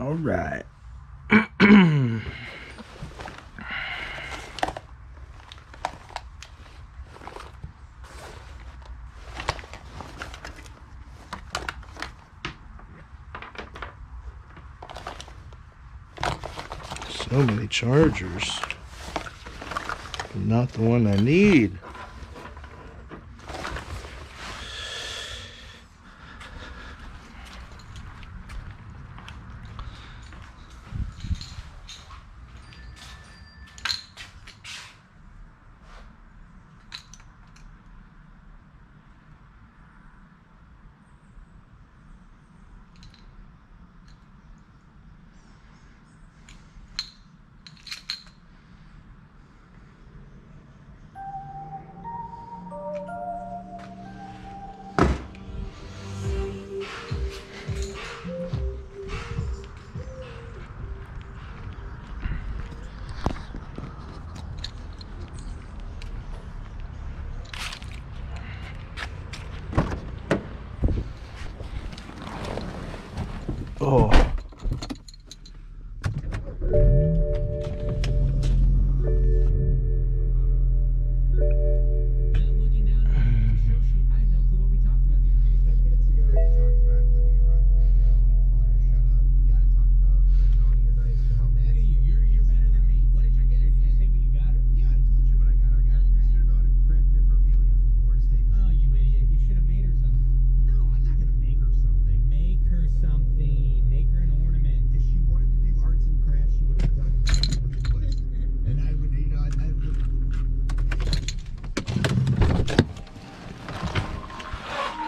All right. So many chargers. Not the one I need. Oh.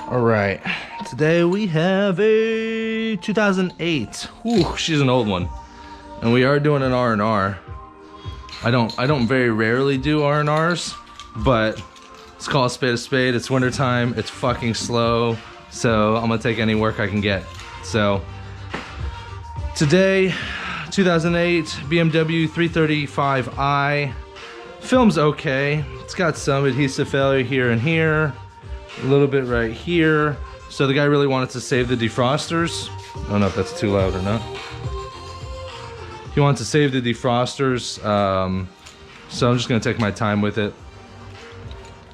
All right, today we have a 2008. Ooh, she's an old one, and we are doing an R&R. I don't very rarely do R&Rs, but let's call a spade. It's wintertime. It's fucking slow, so I'm gonna take any work I can get. So today, 2008 BMW 335i. Film's okay. It's got some adhesive failure here and here. A little bit right here. So the guy really wanted to save the defrosters. I don't know if that's too loud or not. He wanted to save the defrosters. So I'm just gonna take my time with it.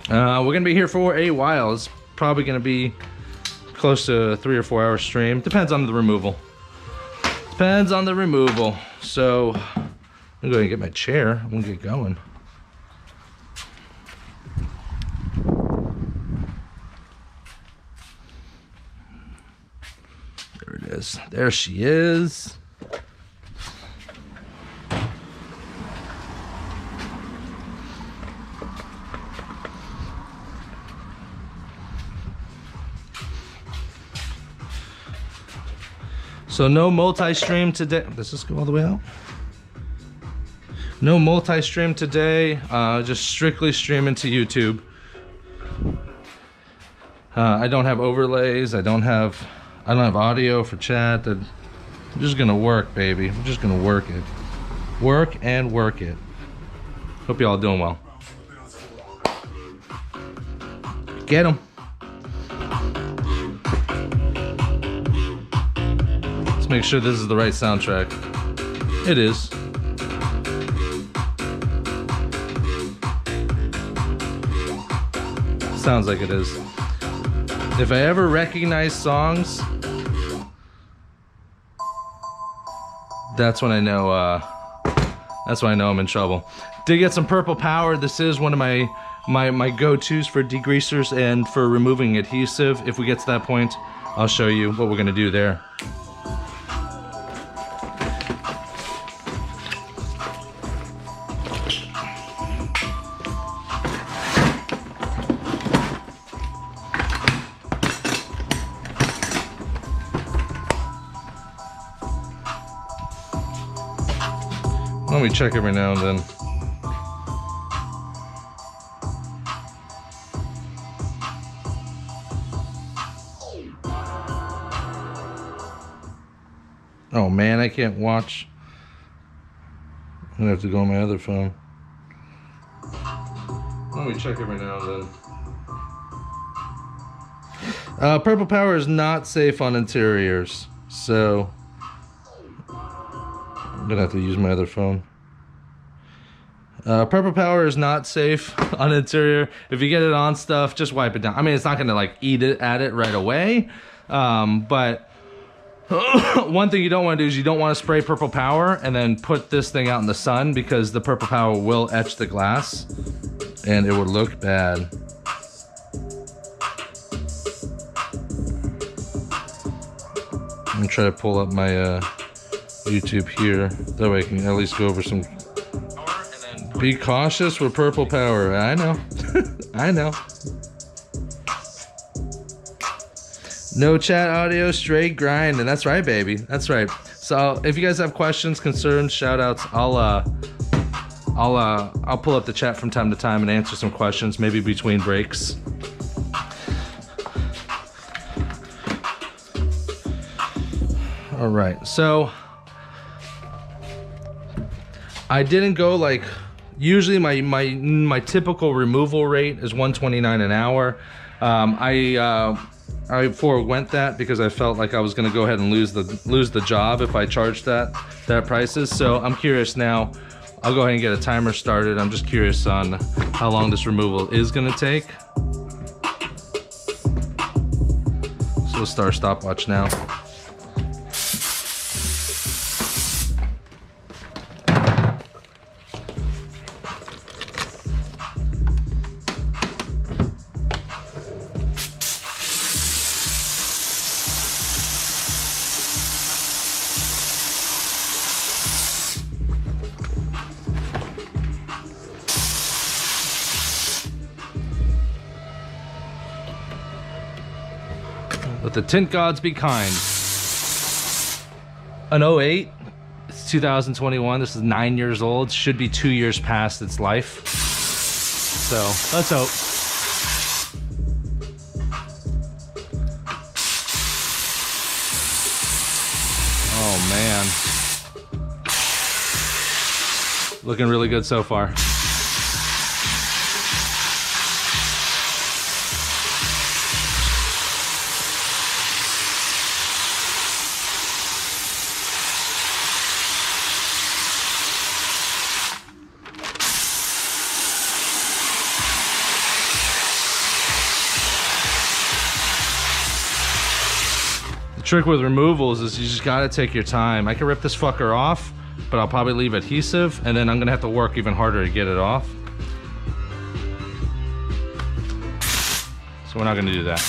We're gonna be here for a while. It's probably gonna be close to a 3 or 4 hour stream. Depends on the removal. Depends on the removal. So I'm gonna go ahead and get my chair. I'm gonna get going. There it is. There she is. So no multi-stream today. Does this go all the way out? No multi-stream today. Just strictly streaming to YouTube. I don't have overlays. I don't have audio for chat. I'm just gonna work, baby. I'm just gonna work it. Work and work it. Hope y'all doing well. Get 'em. Let's make sure this is the right soundtrack. It is. Sounds like it is. If I ever recognize songs, that's when I know I'm in trouble. Did get some purple power. This is one of my go-tos for degreasers and for removing adhesive. If we get to that point, I'll show you what we're gonna do there. Let me check every now and then. Oh man, I can't watch. I'm gonna have to go on my other phone. Let me check every now and then. Purple power is not safe on interiors, so gonna have to use my other phone. Purple Power is not safe on interior. If you get it on stuff, just wipe it down. I mean, it's not gonna like eat it at it right away, but one thing you don't want to do is you don't want to spray Purple Power and then put this thing out in the sun, because the Purple Power will etch the glass and it would look bad. I'm gonna try to pull up my YouTube here. That way I can at least go over some. Be cautious with Purple Power. I know. I know. No chat audio, straight grind, and that's right, baby. That's right. So if you guys have questions, concerns, shout outs, I'll pull up the chat from time to time and answer some questions, maybe between breaks. All right, so I didn't go like, usually my typical removal rate is $129 an hour. I forewent that because I felt like I was going to go ahead and lose the job if I charged that prices. So I'm curious now. I'll go ahead and get a timer started. I'm just curious on how long this removal is going to take. So we'll start stopwatch now. Let the tint gods be kind. An 08, it's 2021, this is 9 years old, should be 2 years past its life. So, let's hope. Oh man. Looking really good so far. Trick with removals is you just gotta take your time. I can rip this fucker off, but I'll probably leave adhesive, and then I'm gonna have to work even harder to get it off. So we're not gonna do that.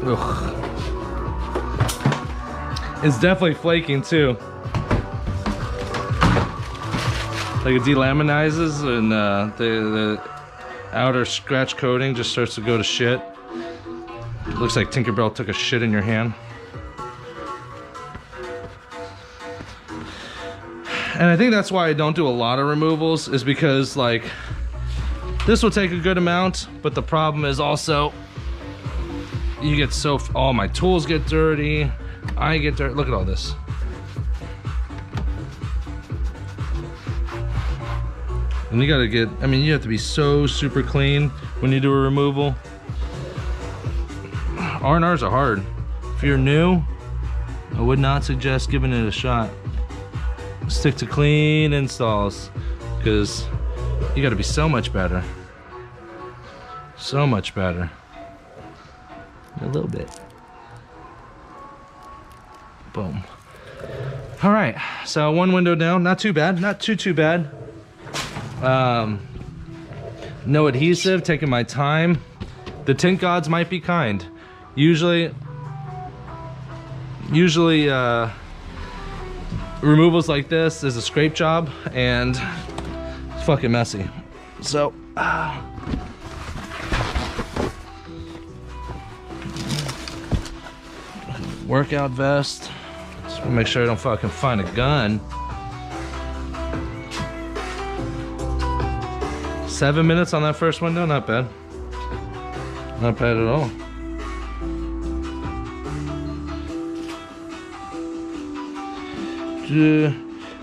Ugh. It's definitely flaking too. Like it delaminizes and the outer scratch coating just starts to go to shit. It looks like Tinkerbell took a shit in your hand. And I think that's why I don't do a lot of removals, is because like this will take a good amount, but the problem is also you get so, all my tools get dirty, I get dirty. Look at all this. And you gotta get, I mean, you have to be so super clean when you do a removal. R&Rs are hard. If you're new, I would not suggest giving it a shot. Stick to clean installs, because you gotta be so much better. So much better. A little bit. Boom. All right, so one window down, not too bad, not too bad. No adhesive, taking my time. The tint gods might be kind. Usually removals like this is a scrape job and it's fucking messy. So workout vest. Just make sure I don't fucking find a gun. 7 minutes on that first window, not bad. Not bad at all.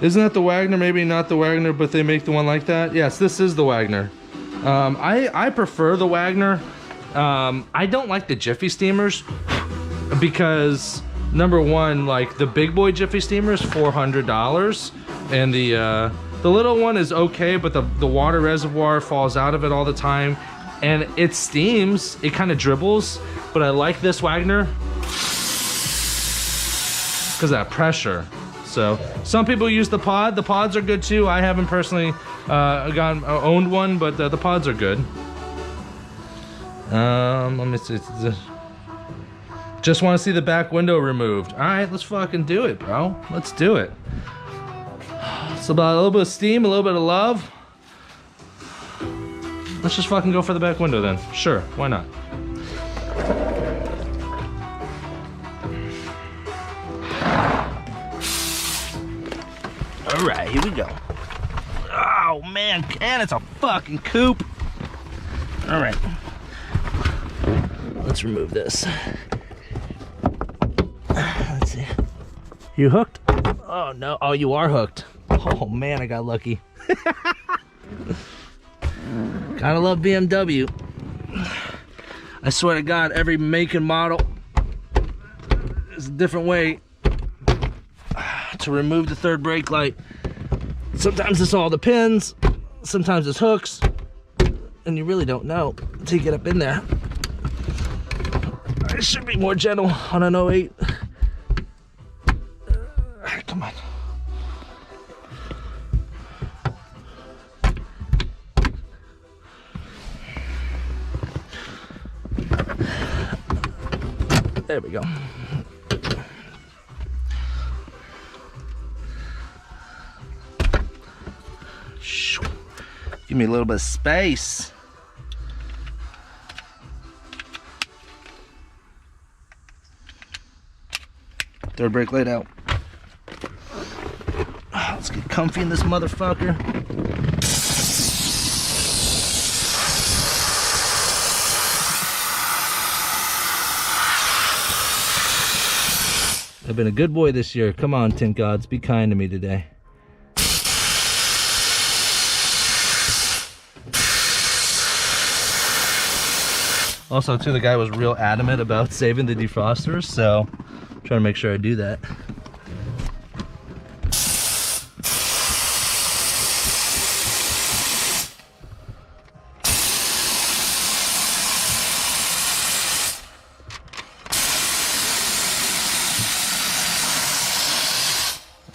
Isn't that the Wagner? Maybe not the Wagner, but they make the one like that. Yes, this is the Wagner. I prefer the Wagner. I don't like the Jiffy steamers because number one, like the big boy Jiffy steamer is $400, and the little one is okay, but the water reservoir falls out of it all the time, and it steams. It kind of dribbles, but I like this Wagner because of that pressure. So some people use the pod. The pods are good too. I haven't personally owned one, but the pods are good. Let me see. Just want to see the back window removed. All right, let's fucking do it, bro. Let's do it. It's about a little bit of steam, a little bit of love. Let's just fucking go for the back window then. Sure, why not? All right, here we go. Oh man, and it's a fucking coupe. All right, let's remove this. Let's see. You hooked? Oh no, oh you are hooked. Oh man, I got lucky. Gotta love BMW. I swear to God, every make and model is a different way to remove the third brake light. Sometimes it's all the pins, sometimes it's hooks, and you really don't know until you get up in there. I should be more gentle on an 08. Come on. There we go. Give me a little bit of space. Third brake light out. Let's get comfy in this motherfucker. I've been a good boy this year. Come on, tint gods, be kind to me today. Also, too, the guy was real adamant about saving the defrosters, so I'm trying to make sure I do that.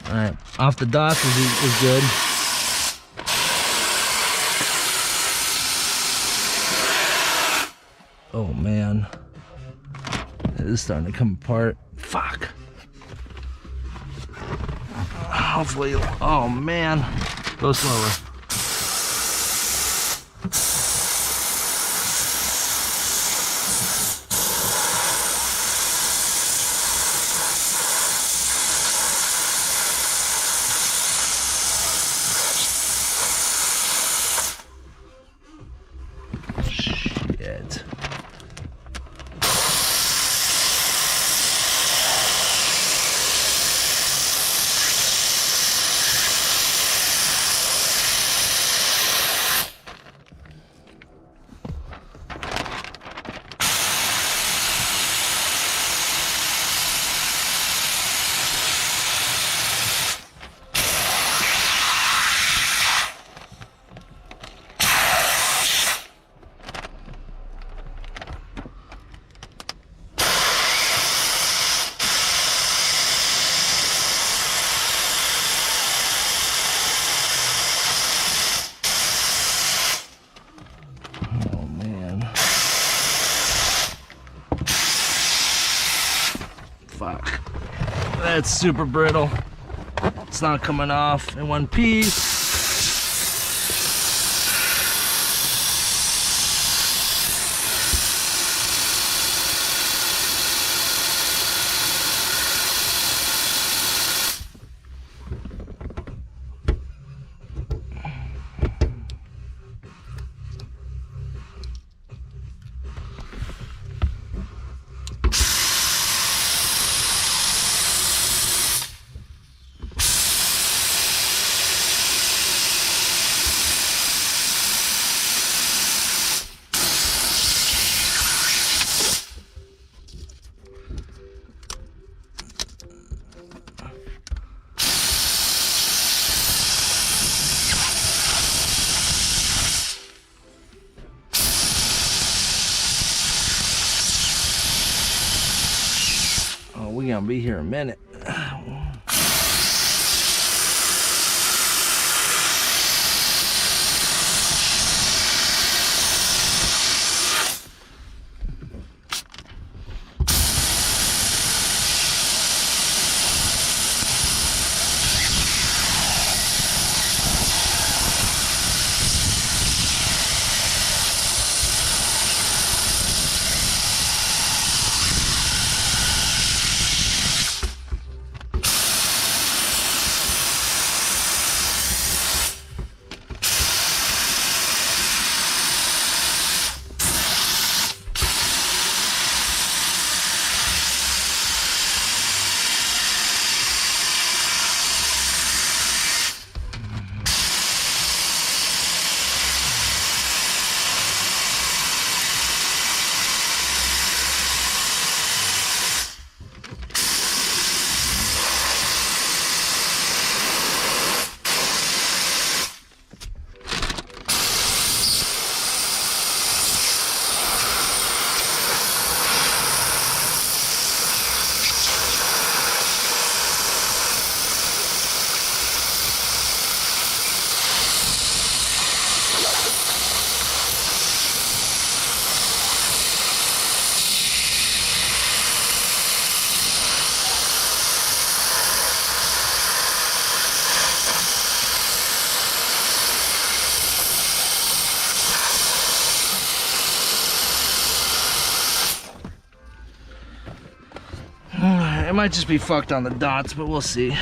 All right, off the dock is good. Oh man. It is starting to come apart. Fuck. Hopefully, oh man. Go slower. Shit. Fuck. That's super brittle. It's not coming off in one piece. We gonna be here a minute. It might just be fucked on the dots, but we'll see.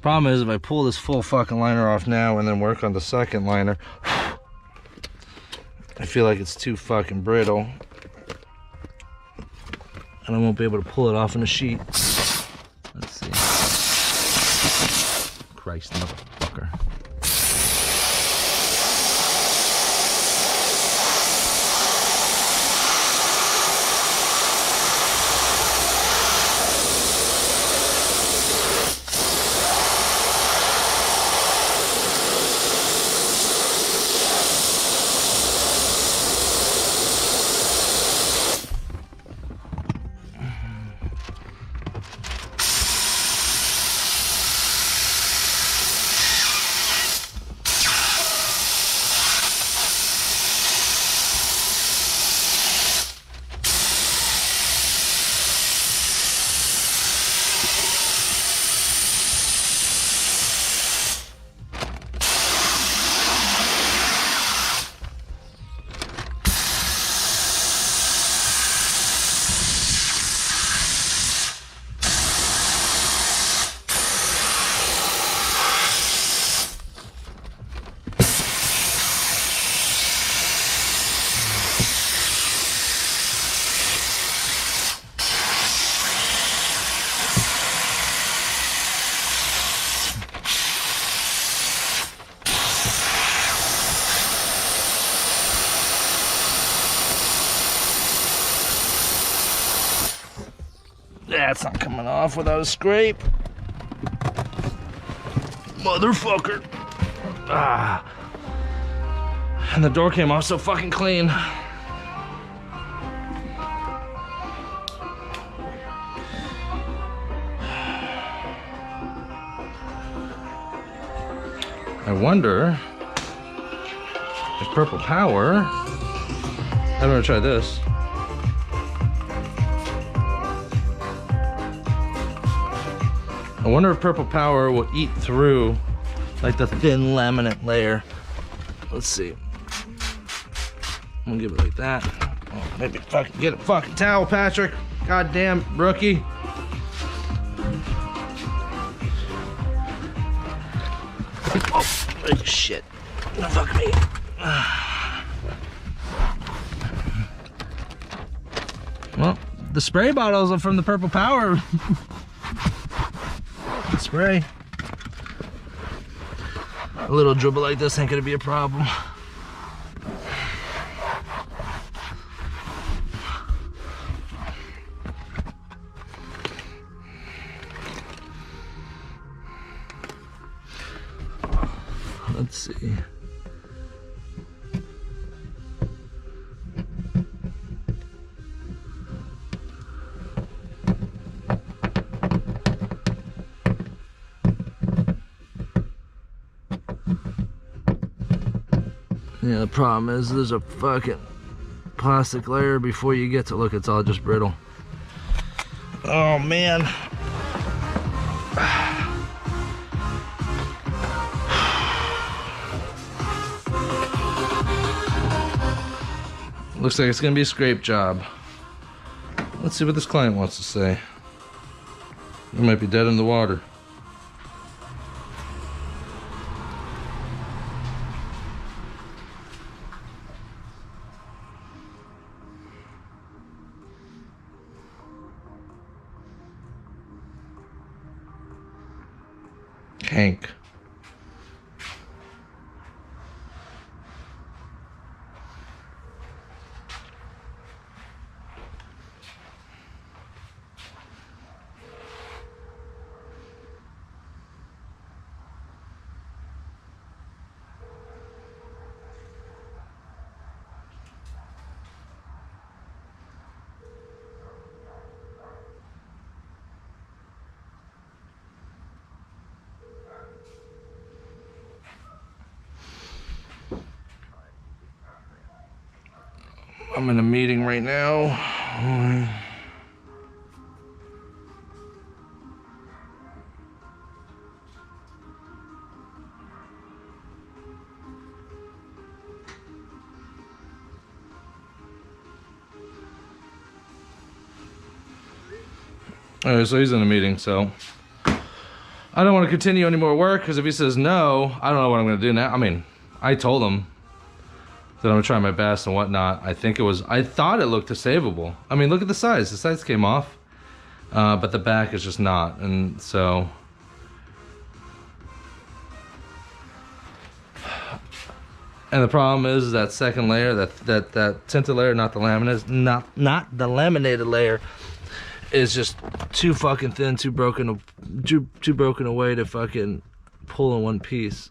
Problem is, if I pull this full fucking liner off now and then work on the second liner, I feel like it's too fucking brittle. and I won't be able to pull it off in a sheet. Let's see. Christ, motherfucker. That's not coming off without a scrape. Motherfucker. Ah. And the door came off so fucking clean. I wonder if Purple Power, I'm gonna try this. I wonder if Purple Power will eat through like the thin laminate layer. Let's see. I'm gonna give it like that. Oh, maybe fucking get a fucking towel, Patrick. Goddamn rookie. Oh, shit. No, fuck me. Well, the spray bottles are from the Purple Power. Spray. A little dribble like this ain't gonna be a problem. Let's see. Yeah, the problem is there's a fucking plastic layer before you get to look, it's all just brittle. Oh man. Looks like it's gonna be a scrape job. Let's see what this client wants to say. It might be dead in the water. Hank. I'm in a meeting right now. Alright, so he's in a meeting, so I don't want to continue any more work, because if he says no, I don't know what I'm going to do now. I mean, I told him So I'm gonna try my best and whatnot. I thought it looked savable. I mean, look at the sides. The sides came off, but the back is just not. And so, and the problem is that second layer, that tinted layer, not the laminated layer, is just too fucking thin, too broken away to fucking pull in one piece.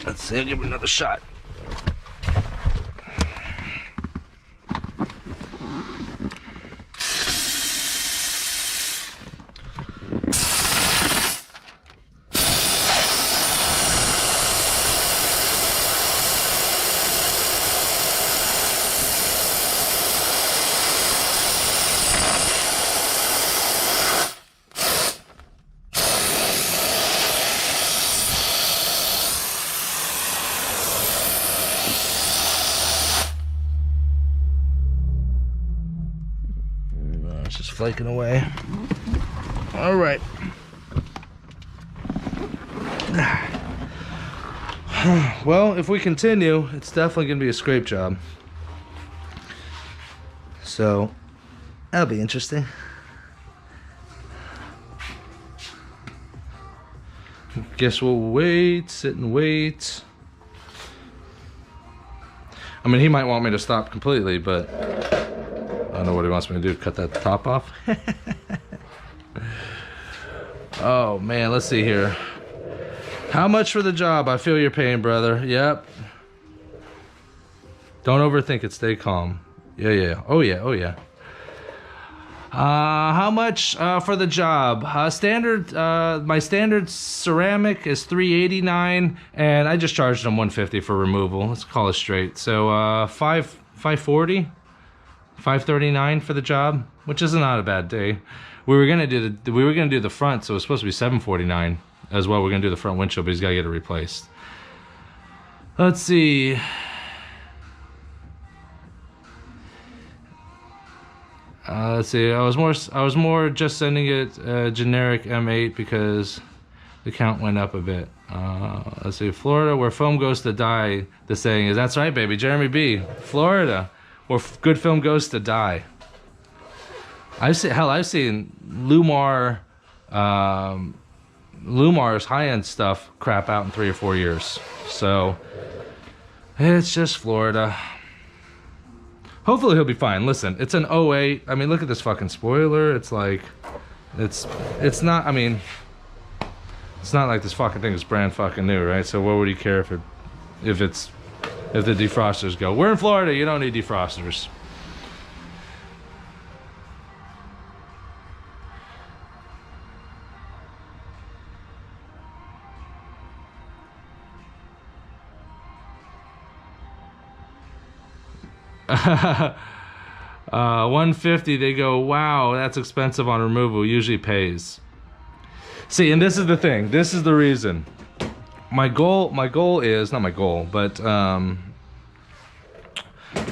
Let's see, I'll give it another shot. It's just flaking away. All right. Well, if we continue, it's definitely gonna be a scrape job. So that'll be interesting. Guess we'll wait, sit and wait. I mean, he might want me to stop completely, but I don't know what he wants me to do. Cut that top off. Oh man, let's see here. How much for the job? I feel your pain, brother. Yep. Don't overthink it. Stay calm. Yeah. Oh yeah. How much for the job? My standard ceramic is $389, and I just charged them $150 for removal. Let's call it straight. So $540, $539 for the job, which is not a bad day. We were gonna do the front, so it was supposed to be $749 as well. We're gonna do the front windshield, but he's gotta get it replaced. Let's see. Let's see. I was more just sending it generic M8 because the count went up a bit. Let's see. Florida, where film goes to die. The saying is, that's right, baby. Jeremy B. Florida, where good film goes to die. I've seen Lumar's high-end stuff crap out in 3 or 4 years. So it's just Florida. Hopefully he'll be fine. Listen, it's an 08. I mean, look at this fucking spoiler. It's like, it's not, I mean, it's not like this fucking thing is brand fucking new, right? So what would he care if the defrosters go? We're in Florida, you don't need defrosters. $150. They go, wow, that's expensive on removal. Usually pays. See, and this is the thing. This is the reason. My goal is not my goal, but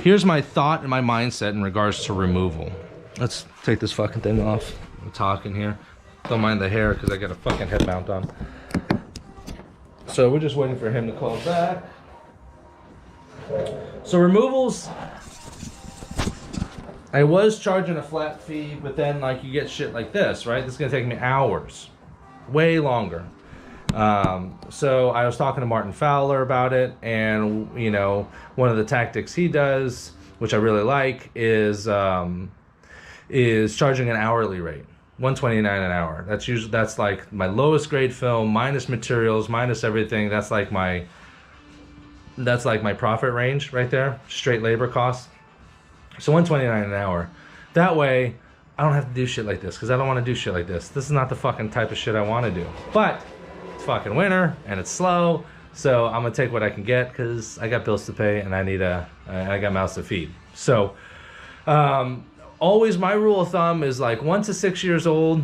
here's my thought and my mindset in regards to removal. Let's take this fucking thing off. I'm talking here. Don't mind the hair because I got a fucking head mount on. So we're just waiting for him to call back. So removals, I was charging a flat fee, but then like you get shit like this, right? This is gonna take me hours, way longer. So I was talking to Martin Fowler about it, and you know, one of the tactics he does, which I really like, is charging an hourly rate, $129 an hour. That's like my lowest grade film, minus materials, minus everything. That's like my profit range right there, straight labor costs. So $129 an hour. That way, I don't have to do shit like this because I don't want to do shit like this. This is not the fucking type of shit I want to do. But it's fucking winter and it's slow, so I'm gonna take what I can get because I got bills to pay and I got mouths to feed. So always my rule of thumb is like 1 to 6 years old.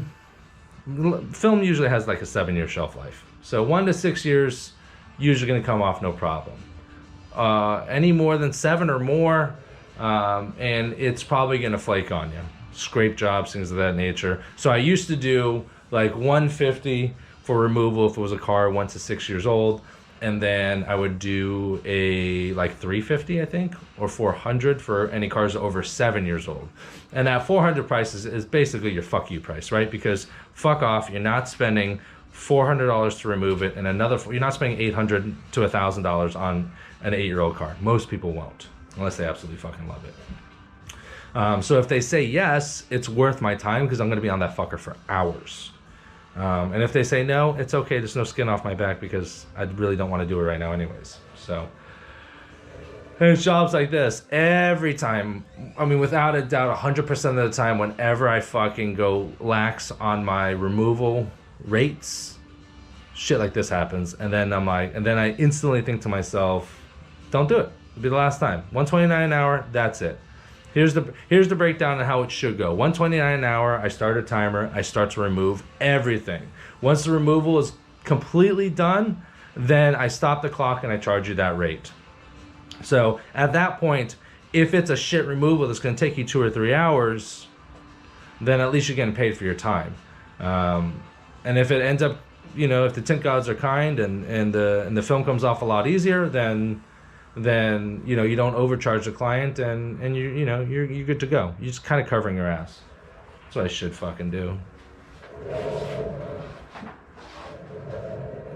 Film usually has like a 7-year shelf life. So 1 to 6 years, usually gonna come off no problem. Any more than 7 or more, and it's probably gonna flake on you. Scrape jobs, things of that nature. So I used to do like $150 for removal if it was a car 1 to 6 years old. and then I would do a like 350, I think, or 400 for any cars over 7 years old. And that 400 price is basically your fuck you price, right? Because fuck off, you're not spending $400 to remove it, and you're not spending $800 to $1,000 on an 8-year-old car. Most people won't, unless they absolutely fucking love it. So if they say yes, it's worth my time because I'm going to be on that fucker for hours. And if they say no, it's okay. There's no skin off my back because I really don't want to do it right now anyways. So, and it's jobs like this every time. I mean, without a doubt, 100% of the time, whenever I fucking go lax on my removal rates, shit like this happens. And then I instantly think to myself, don't do it. It'll be the last time. $129 an hour, that's it. Here's the breakdown of how it should go. $129 an hour, I start a timer, I start to remove everything. Once the removal is completely done, then I stop the clock and I charge you that rate. So at that point, if it's a shit removal that's going to take you 2 or 3 hours, then at least you're getting paid for your time. And if it ends up, if the tint gods are kind and the film comes off a lot easier, then you don't overcharge the client and you're good to go. You're just kind of covering your ass. That's what I should fucking do.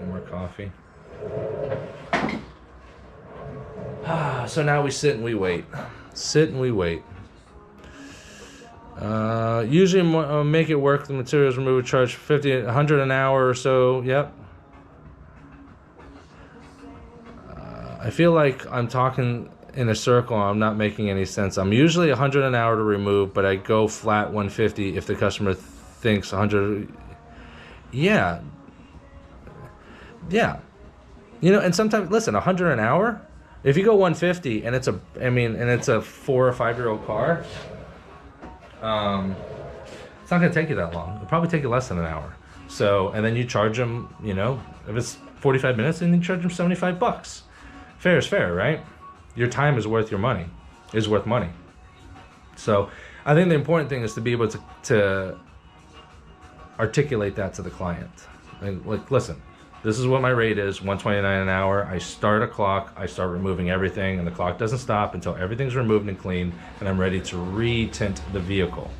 More coffee. So now we sit and we wait. Usually make it work. The materials removal charge $50, $100 an hour or so. Yep. I feel like I'm talking in a circle. I'm not making any sense. I'm usually $100 an hour to remove, but I go flat $150 if the customer thinks $100. Yeah. And sometimes, listen, $100 an hour. If you go $150 and it's a 4 or 5 year old car, it's not gonna take you that long. It'll probably take you less than an hour. So, and then you charge them, if it's 45 minutes, then you charge them $75. Fair is fair, right? Your time is worth money. So I think the important thing is to be able to articulate that to the client. Like, listen, this is what my rate is, $129 an hour. I start a clock, I start removing everything, and the clock doesn't stop until everything's removed and clean, and I'm ready to re-tint the vehicle.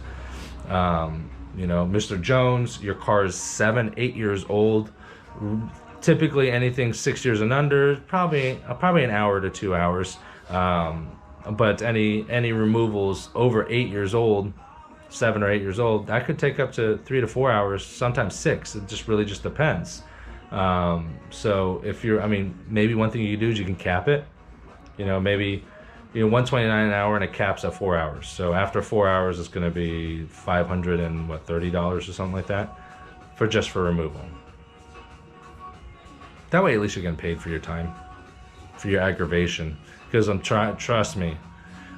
Mr. Jones, your car is 7, 8 years old. Typically anything 6 years and under, probably an hour to 2 hours. But any removals over 8 years old, 7 or 8 years old, that could take up to 3 to 4 hours, sometimes 6. It just really just depends. So if maybe one thing you can do is you can cap it. Maybe $129 an hour and it caps at 4 hours. So after 4 hours, it's going to be $530 or something like that for removal. That way, at least you're getting paid for your time, for your aggravation. Because trust me,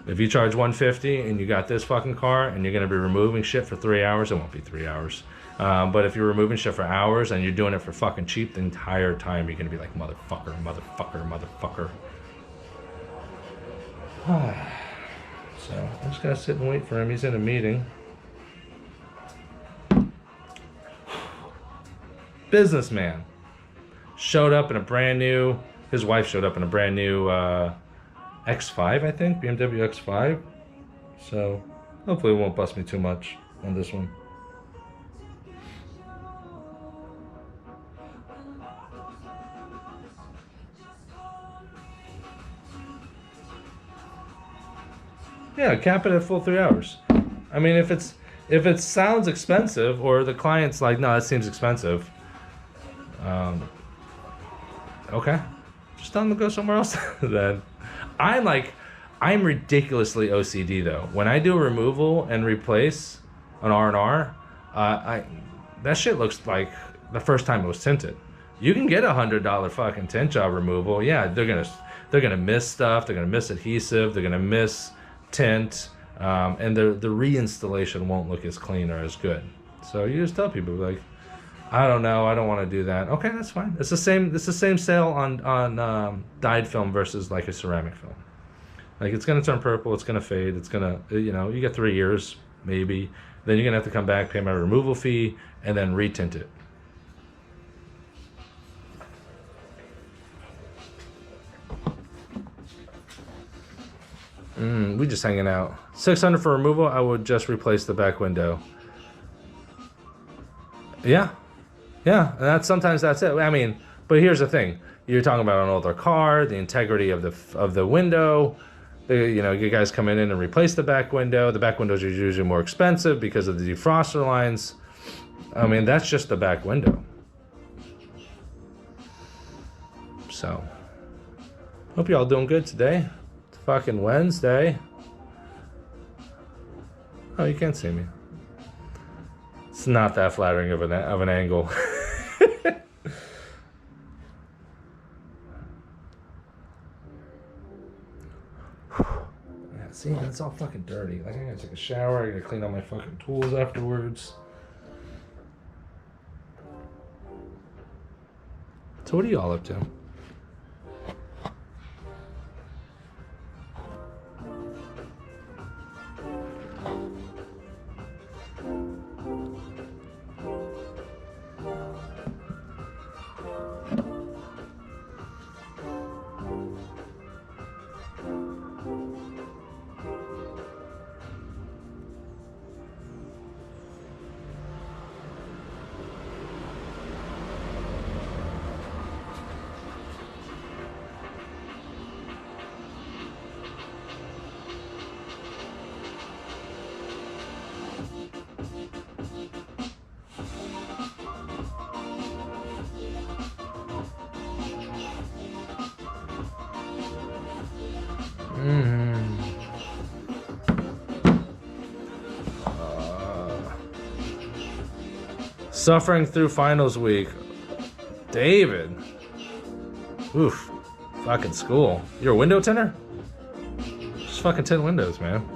if you charge $150 and you got this fucking car and you're gonna be removing shit for 3 hours, it won't be 3 hours. But if you're removing shit for hours and you're doing it for fucking cheap, the entire time you're gonna be like motherfucker. So I'm just gonna sit and wait for him. He's in a meeting. Businessman. Showed up in a brand new, his wife showed up in a brand new X5, I think, BMW X5. So hopefully it won't bust me too much on this one. Yeah, cap it at full 3 hours. I mean, if it sounds expensive or the client's like, no, that seems expensive. Okay, just tell them to go somewhere else. Then I'm ridiculously OCD though. When I do a removal and replace an R&R, that shit looks like the first time it was tinted. You can get $100 fucking tint job removal. Yeah, they're gonna miss stuff. They're gonna miss adhesive. They're gonna miss tint, and the reinstallation won't look as clean or as good. So you just tell people like, I don't know, I don't want to do that. Okay, that's fine. It's the same sale on dyed film versus like a ceramic film. Like, it's gonna turn purple, it's gonna fade, it's gonna, you get 3 years maybe. Then you're gonna have to come back, pay my removal fee, and then retint it. We just hanging out. 600 for removal. I would just replace the back window. Yeah, yeah. And sometimes that's it. I mean, but here's the thing: you're talking about an older car, the integrity of the window. You know, you guys come in and replace the back window. The back windows are usually more expensive because of the defroster lines. I mean, that's just the back window. So, hope y'all doing good today. It's fucking Wednesday. Oh, you can't see me. It's not that flattering of an angle. See, it's all fucking dirty. Like, I gotta take a shower. I gotta clean all my fucking tools afterwards. So what are y'all up to? Suffering through finals week. David. Oof. Fucking school. You're a window tinter? Just fucking tint windows, man.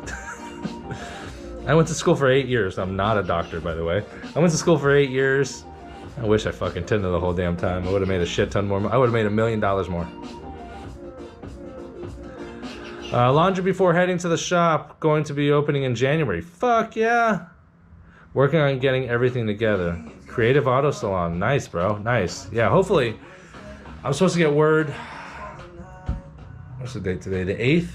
I went to school for 8 years. I'm not a doctor, by the way. I went to school for 8 years. I wish I fucking tinted the whole damn time. I would have made a shit ton more. I would have made $1 million more. Laundry before heading to the shop. Going to be opening in January. Fuck yeah. Working on getting everything together. Creative Auto Salon. Nice, bro. Nice. Yeah, hopefully. I'm supposed to get word. What's the date today? The 8th?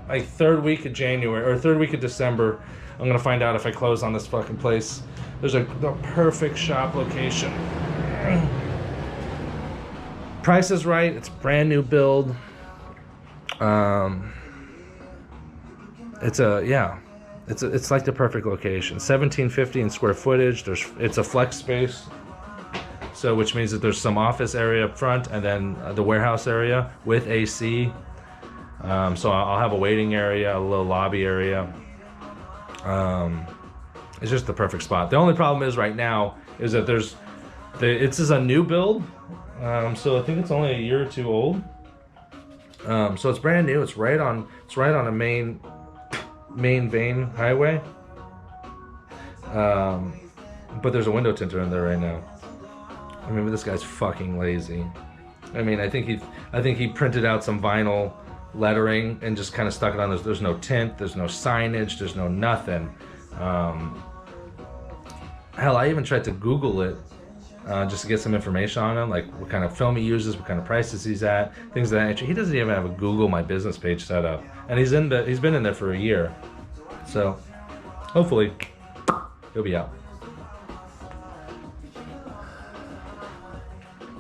Like third week of January, or third week of December. I'm going to find out if I close on this fucking place. There's the perfect shop location. Price is right. It's brand new build. It's like the perfect location. 1750 in square footage. It's a flex space, so which means that there's some office area up front and then the warehouse area with AC. So I'll have a waiting area, a little lobby area. It's just the perfect spot. The only problem is right now is that it's a new build, so I think it's only a year or two old. So it's brand new. It's right on a main vein highway. But there's a window tinter in there right now. I mean, this guy's fucking lazy. I mean, I think he printed out some vinyl lettering and just kind of stuck it on. There's no tint. There's no signage. There's no nothing. Hell, I even tried to Google it just to get some information on him, like what kind of film he uses, what kind of prices he's at, things of that nature. He doesn't even have a Google My Business page set up, and he's been in there for a year, so hopefully he'll be out.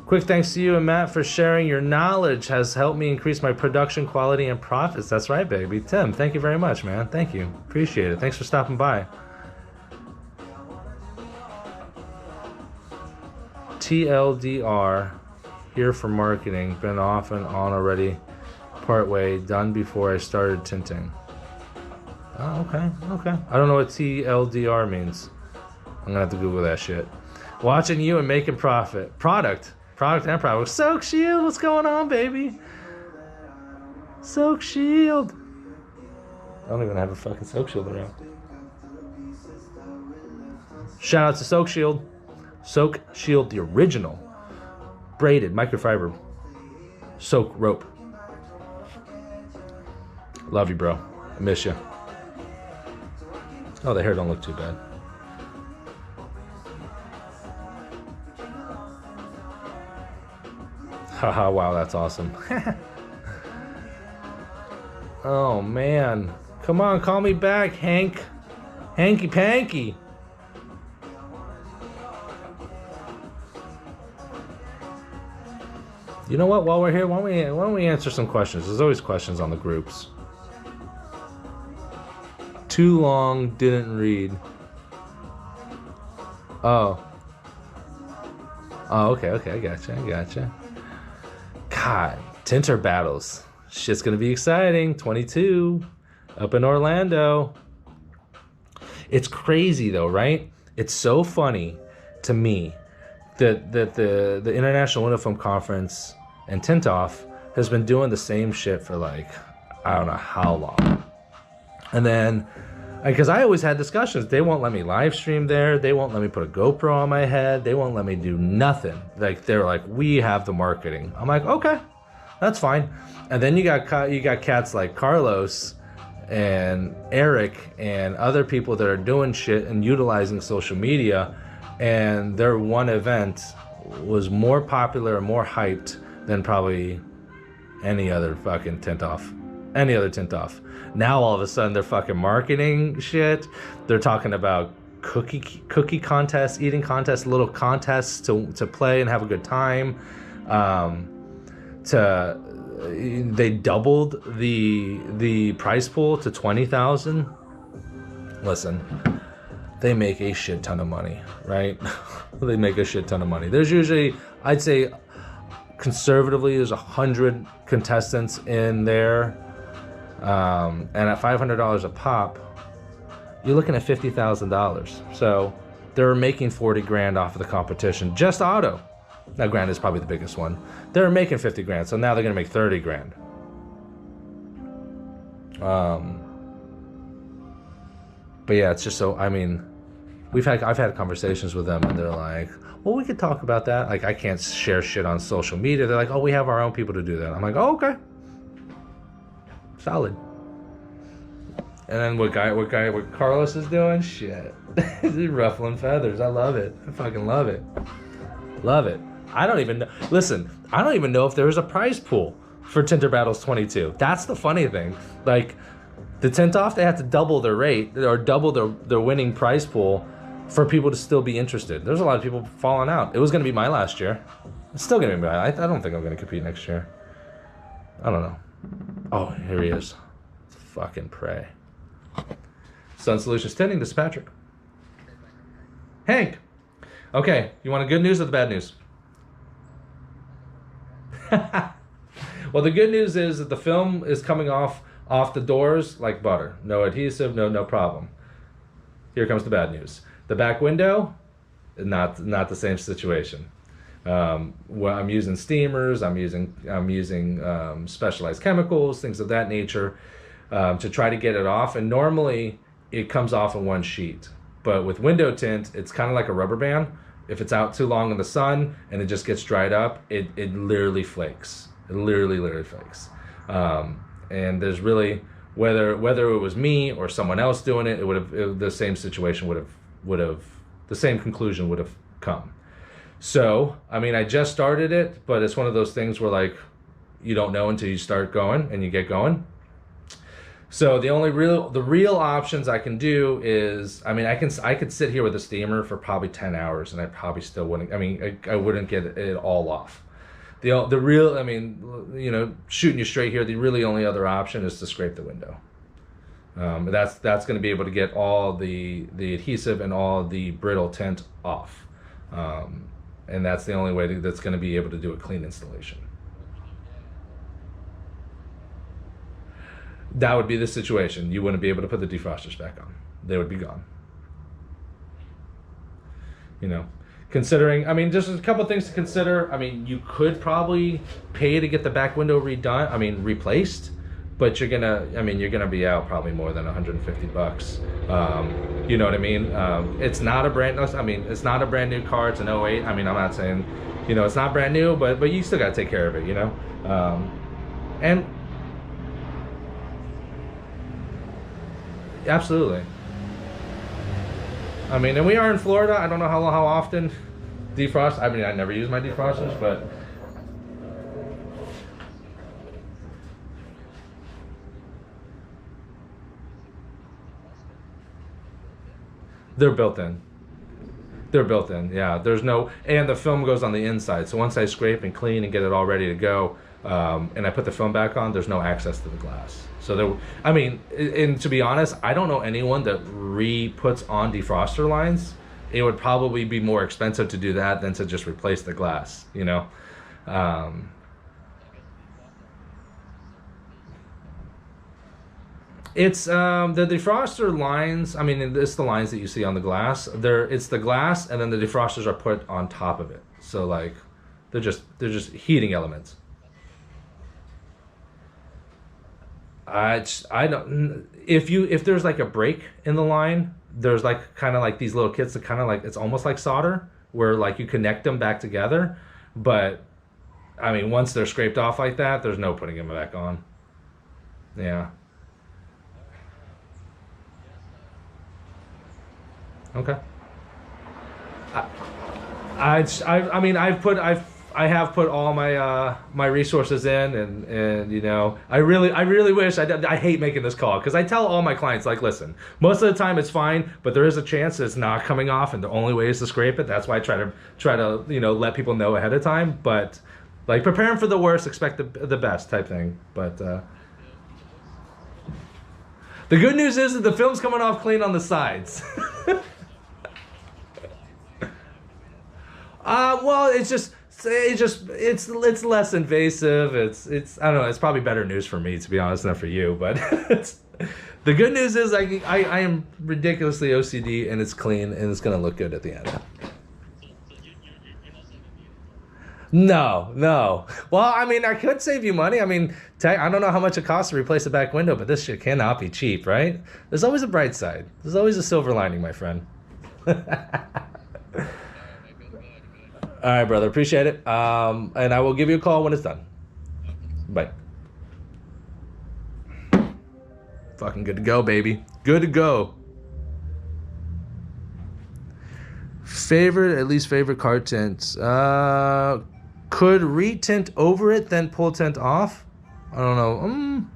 Quick thanks to you and Matt for sharing your knowledge. Has helped me increase my production quality and profits. That's right, baby. Tim, thank you very much, man. Thank you. Appreciate it. Thanks for stopping by. TLDR, here for marketing. Been off and on already. Partway, done before I started tinting. Oh, okay. I don't know what TLDR means. I'm gonna have to Google that shit. Watching you and making profit. Product and product. Soak Shield, what's going on, baby? Soak Shield. I don't even have a fucking Soak Shield around. Shout out to Soak Shield. Soak Shield, the original. Braided, microfiber. Soak rope. Love you, bro. I miss you. Oh, the hair don't look too bad. Haha, wow, that's awesome. Oh man. Come on, call me back, Hank. Hanky Panky. You know what? While we're here, why don't we answer some questions? There's always questions on the groups. Too long, didn't read. Oh. Oh, okay, I gotcha. God, Tinter battles. Shit's gonna be exciting. 22, up in Orlando. It's crazy though, right? It's so funny to me that the International Window Film Conference and Tint Off has been doing the same shit for like, I don't know how long. And then, because I always had discussions, they won't let me live stream there. They won't let me put a GoPro on my head. They won't let me do nothing. Like, they're like, we have the marketing. I'm like, okay, that's fine. And then you got cats like Carlos and Eric and other people that are doing shit and utilizing social media, and their one event was more popular and more hyped than probably any other fucking Tint Off. Now all of a sudden they're fucking marketing shit. They're talking about cookie contests, eating contests, little contests to play and have a good time. They doubled the prize pool to 20,000. Listen, they make a shit ton of money, right? They make a shit ton of money. There's usually, I'd say, conservatively, there's 100 contestants in there, and at $500 a pop, you're looking at $50,000. So they're making 40 grand off of the competition, just auto. Now, granted, is probably the biggest one. They're making 50 grand, so now they're gonna make 30 grand. But yeah, it's just so, I mean, I've had conversations with them, and they're like, well, we could talk about that. Like, I can't share shit on social media. They're like, oh, we have our own people to do that. I'm like, oh, okay. Solid. And then what Carlos is doing? Shit. He's ruffling feathers. I love it. I fucking love it. Love it. I don't even know. Listen, I don't even know if there is a prize pool for Tinter Battles 22. That's the funny thing. Like, the Tint Off, they had to double their rate or double their winning prize pool for people to still be interested. There's a lot of people falling out. It was going to be my last year. It's still going to be my. I don't think I'm going to compete next year. I don't know. Oh, here he is. Fucking pray. Sun Solutions Tinting, this is Patrick. Hank. Okay, you want the good news or the bad news? Well, the good news is that the film is coming off the doors like butter. No adhesive, no problem. Here comes the bad news. The back window, not the same situation. Well, I'm using steamers. I'm using specialized chemicals, things of that nature, to try to get it off. And normally it comes off in one sheet, but with window tint, it's kind of like a rubber band. If it's out too long in the sun and it just gets dried up, it literally flakes. It literally flakes. And there's really, whether it was me or someone else doing it, the same situation would have the same conclusion would have come. So, I mean, I just started it, but it's one of those things where, like, you don't know until you start going and you get going. So the real options I can do is, I mean, I could sit here with a steamer for probably 10 hours and I probably still wouldn't, I mean, I wouldn't get it all off. The real, I mean, you know, shooting you straight here, the really only other option is to scrape the window. That's going to be able to get all the adhesive and all the brittle tint off. And that's the only way that's going to be able to do a clean installation. That would be the situation. You wouldn't be able to put the defrosters back on. They would be gone. You know, considering, I mean, just a couple things to consider. I mean, you could probably pay to get the back window replaced, but you're gonna be out probably more than $150. You know what I mean? It's not a brand new car. It's an '08. I mean, I'm not saying, you know, it's not brand new, but you still gotta take care of it, you know? And absolutely. I mean, and we are in Florida. I don't know how often defrost. I mean, I never use my defrosters, but They're built in. They're built in, yeah. There's no, and the film goes on the inside. So once I scrape and clean and get it all ready to go, and I put the film back on, there's no access to the glass. So there, I mean, and to be honest, I don't know anyone that re-puts on defroster lines. It would probably be more expensive to do that than to just replace the glass, you know? It's the defroster lines. I mean, it's the lines that you see on the glass. It's the glass, and then the defrosters are put on top of it. So like, they're just heating elements. I don't. If there's like a break in the line, there's like kind of like these little kits that kind of like, it's almost like solder, where like you connect them back together. But I mean, once they're scraped off like that, there's no putting them back on. Yeah. Okay. I mean, I have put all my my resources in, and you know, I really wish I hate making this call, because I tell all my clients, like, listen, most of the time it's fine, but there is a chance it's not coming off, and the only way is to scrape it. That's why I try to you know, let people know ahead of time. But like, preparing for the worst, expect the best type thing. But the good news is that the film's coming off clean on the sides. Well, it's less invasive. It's I don't know. It's probably better news for me, to be honest, not for you. But the good news is I am ridiculously OCD, and it's clean, and it's gonna look good at the end. No. Well, I mean, I could save you money. I mean, I don't know how much it costs to replace the back window, but this shit cannot be cheap, right? There's always a bright side. There's always a silver lining, my friend. All right, brother. Appreciate it. And I will give you a call when it's done. Bye. Fucking good to go, baby. Good to go. At least favorite car tints. Could retint over it, then pull tint off? I don't know.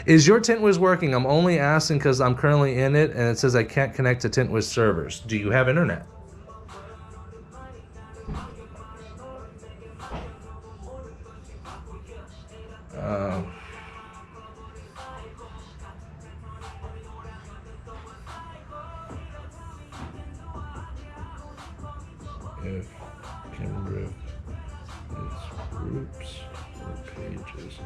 Is your Tint Wiz working? I'm only asking because I'm currently in it, and it says I can't connect to Tint Wiz servers. Do you have internet? If Kindred is groups or pages,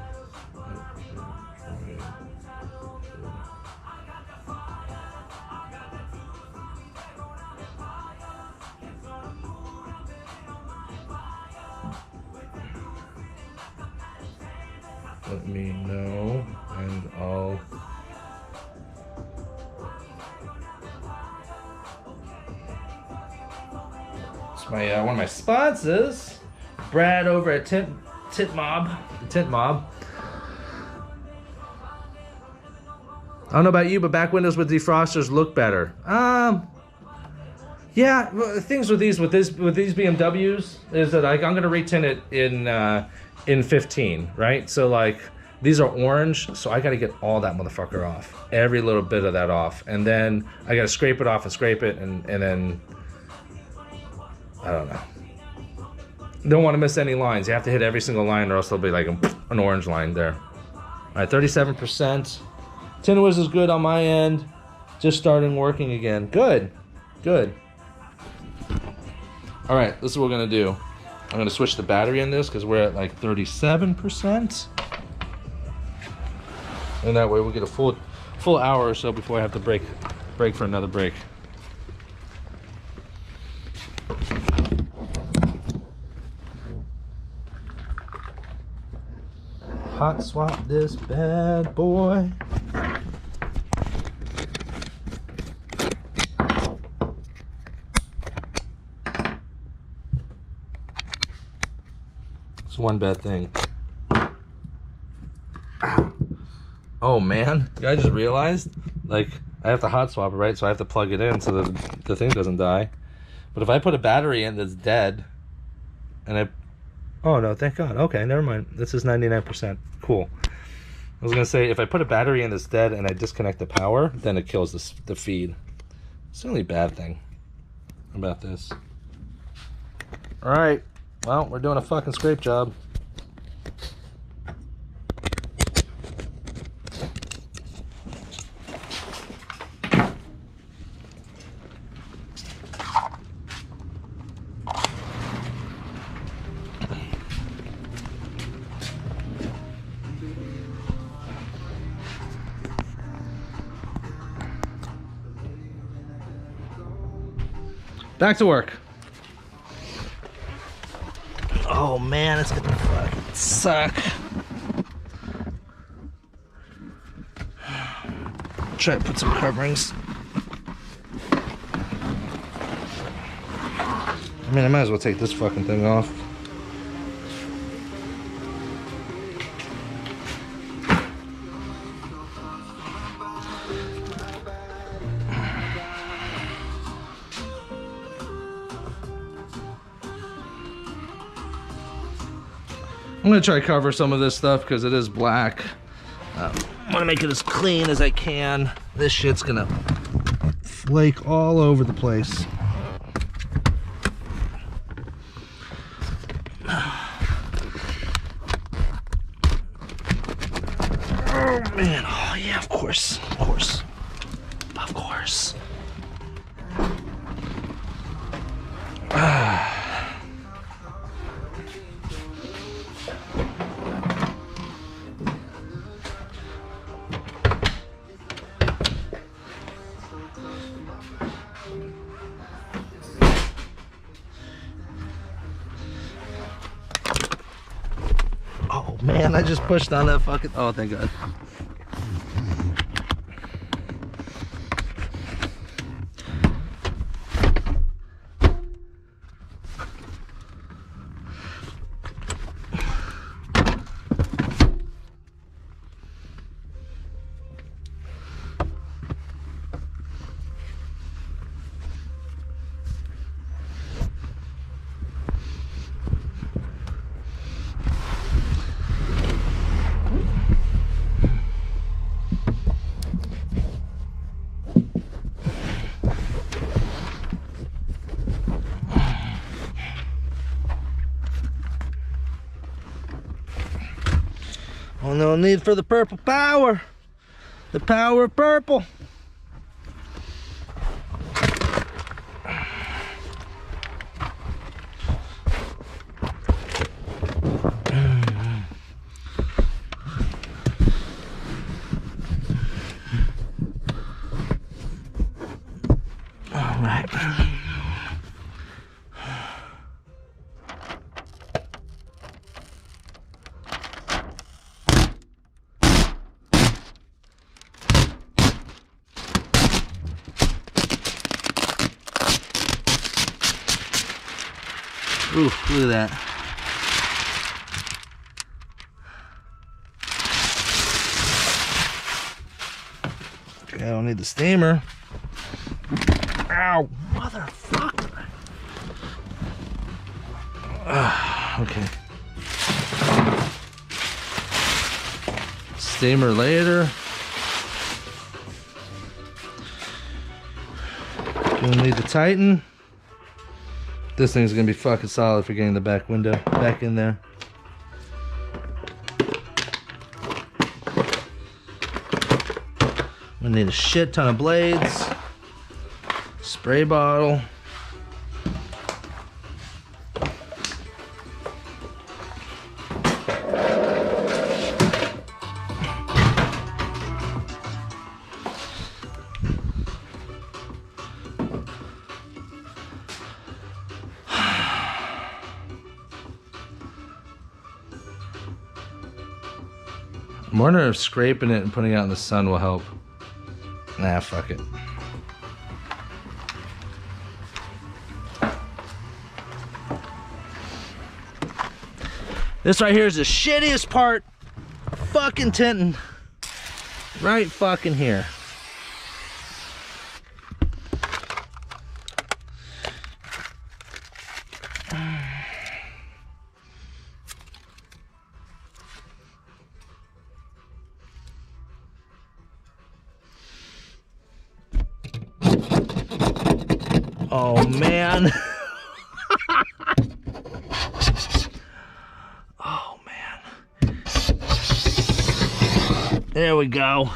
let me know, and I'll my one of my sponsors, Brad over at Tint Mob. I don't know about you, but back windows with defrosters look better. Yeah, things with these BMWs is that like, I'm gonna retint it in 15, right? So like, these are orange, so I gotta get all that motherfucker off, every little bit of that off, and then I gotta scrape it off and scrape it, and then I don't know. Don't want to miss any lines. You have to hit every single line, or else there'll be like an orange line there. All right, 37%. Tint Wiz is good on my end. Just starting working again. Good. All right, this is what we're gonna do. I'm gonna switch the battery in this because we're at like 37%, and that way we'll get a full hour or so before I have to break for another break. Hot swap this bad boy. It's one bad thing. Oh man, I just realized, like, I have to hot swap it, right? So I have to plug it in so that the thing doesn't die. But if I put a battery in that's dead, and oh no, thank God. Okay, never mind. This is 99%. Cool. I was gonna say, if I put a battery in that's dead and I disconnect the power, then it kills the feed. It's the only bad thing about this. Alright, well, we're doing a fucking scrape job. Back to work. Oh man, it's gonna fucking suck. Try to put some coverings. I mean, I might as well take this fucking thing off. I'm gonna try to cover some of this stuff because it is black. I want to make it as clean as I can. This shit's gonna flake all over the place. Oh man, oh yeah, of course, of course, of course. Oh man, I just pushed on that fucking, oh thank God. Oh, no need for the purple power. The power of purple. All right. Ooh, look at that. Okay, I don't need the steamer. Ow, motherfucker. Okay. Steamer later. Gonna need the Titan. This thing's gonna be fucking solid for getting the back window back in there. We need a shit ton of blades, spray bottle. I'm wondering if scraping it and putting it out in the sun will help. Nah, fuck it. This right here is the shittiest part. Fucking tinting. Right fucking here. Oh man. Oh man. There we go.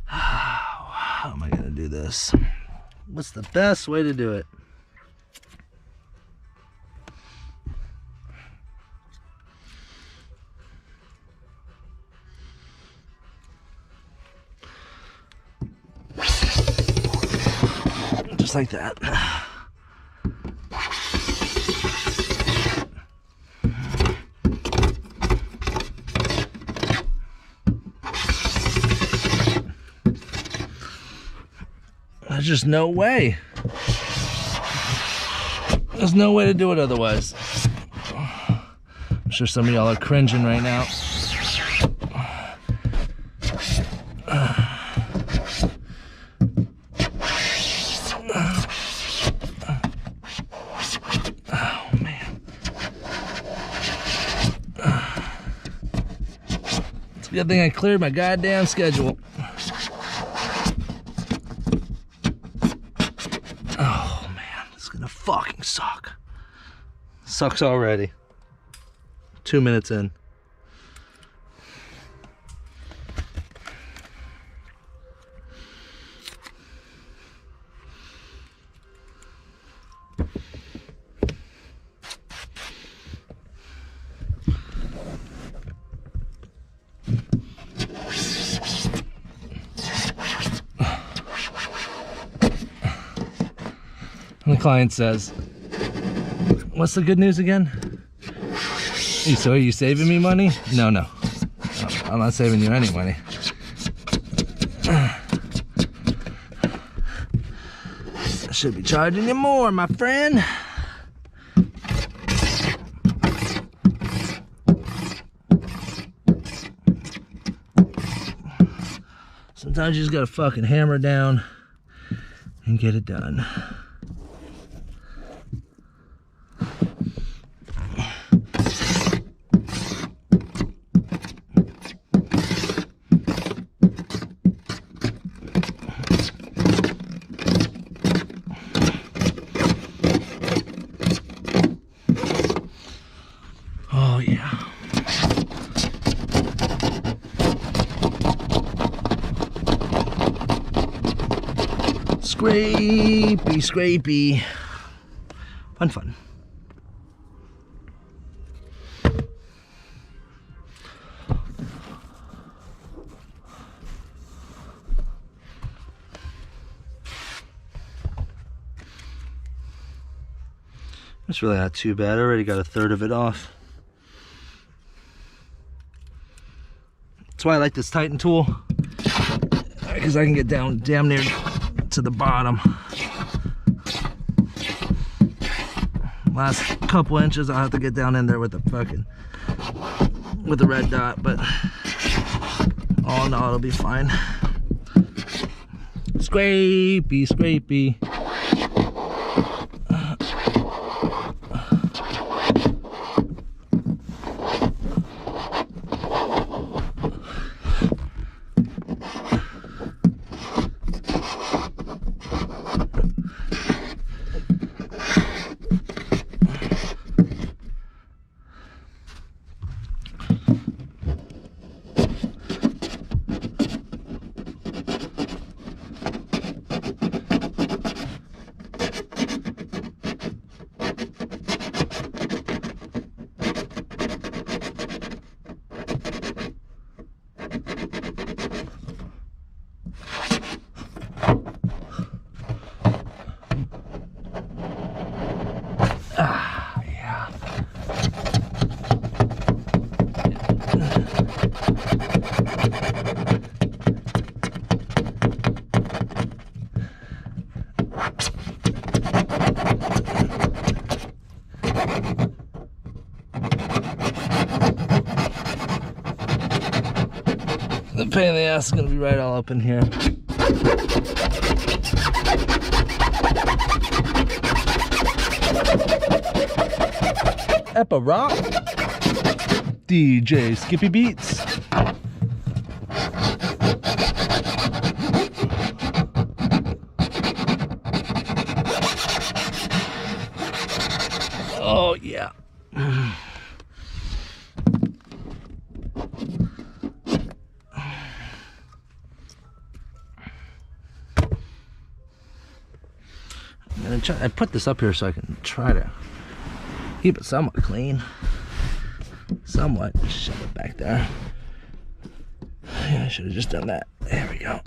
How am I gonna do this? What's the best way to do it? Just like that. There's just no way. There's no way to do it otherwise. I'm sure some of y'all are cringing right now. Oh man. It's a good thing I cleared my goddamn schedule. Fucking suck. Sucks already. 2 minutes in. And the client says, what's the good news again? Hey, so are you saving me money? No, no. I'm not saving you any money. I should be charging you more, my friend. Sometimes you just gotta fucking hammer down and get it done. Oh yeah. Scrapey, scrapey. Fun, fun. That's really not too bad. I already got a third of it off. That's why I like this Titan tool, because I can get down damn near to the bottom. Last couple inches I'll have to get down in there with the red dot, but oh no, it'll be fine. Scrapey, scrapey. The pain in the ass is gonna be right all up in here. Eppa Rock, DJ Skippy Beats. yeah. I put this up here so I can try to keep it somewhat clean. Somewhat. Shove it back there. Yeah, I should have just done that. There we go.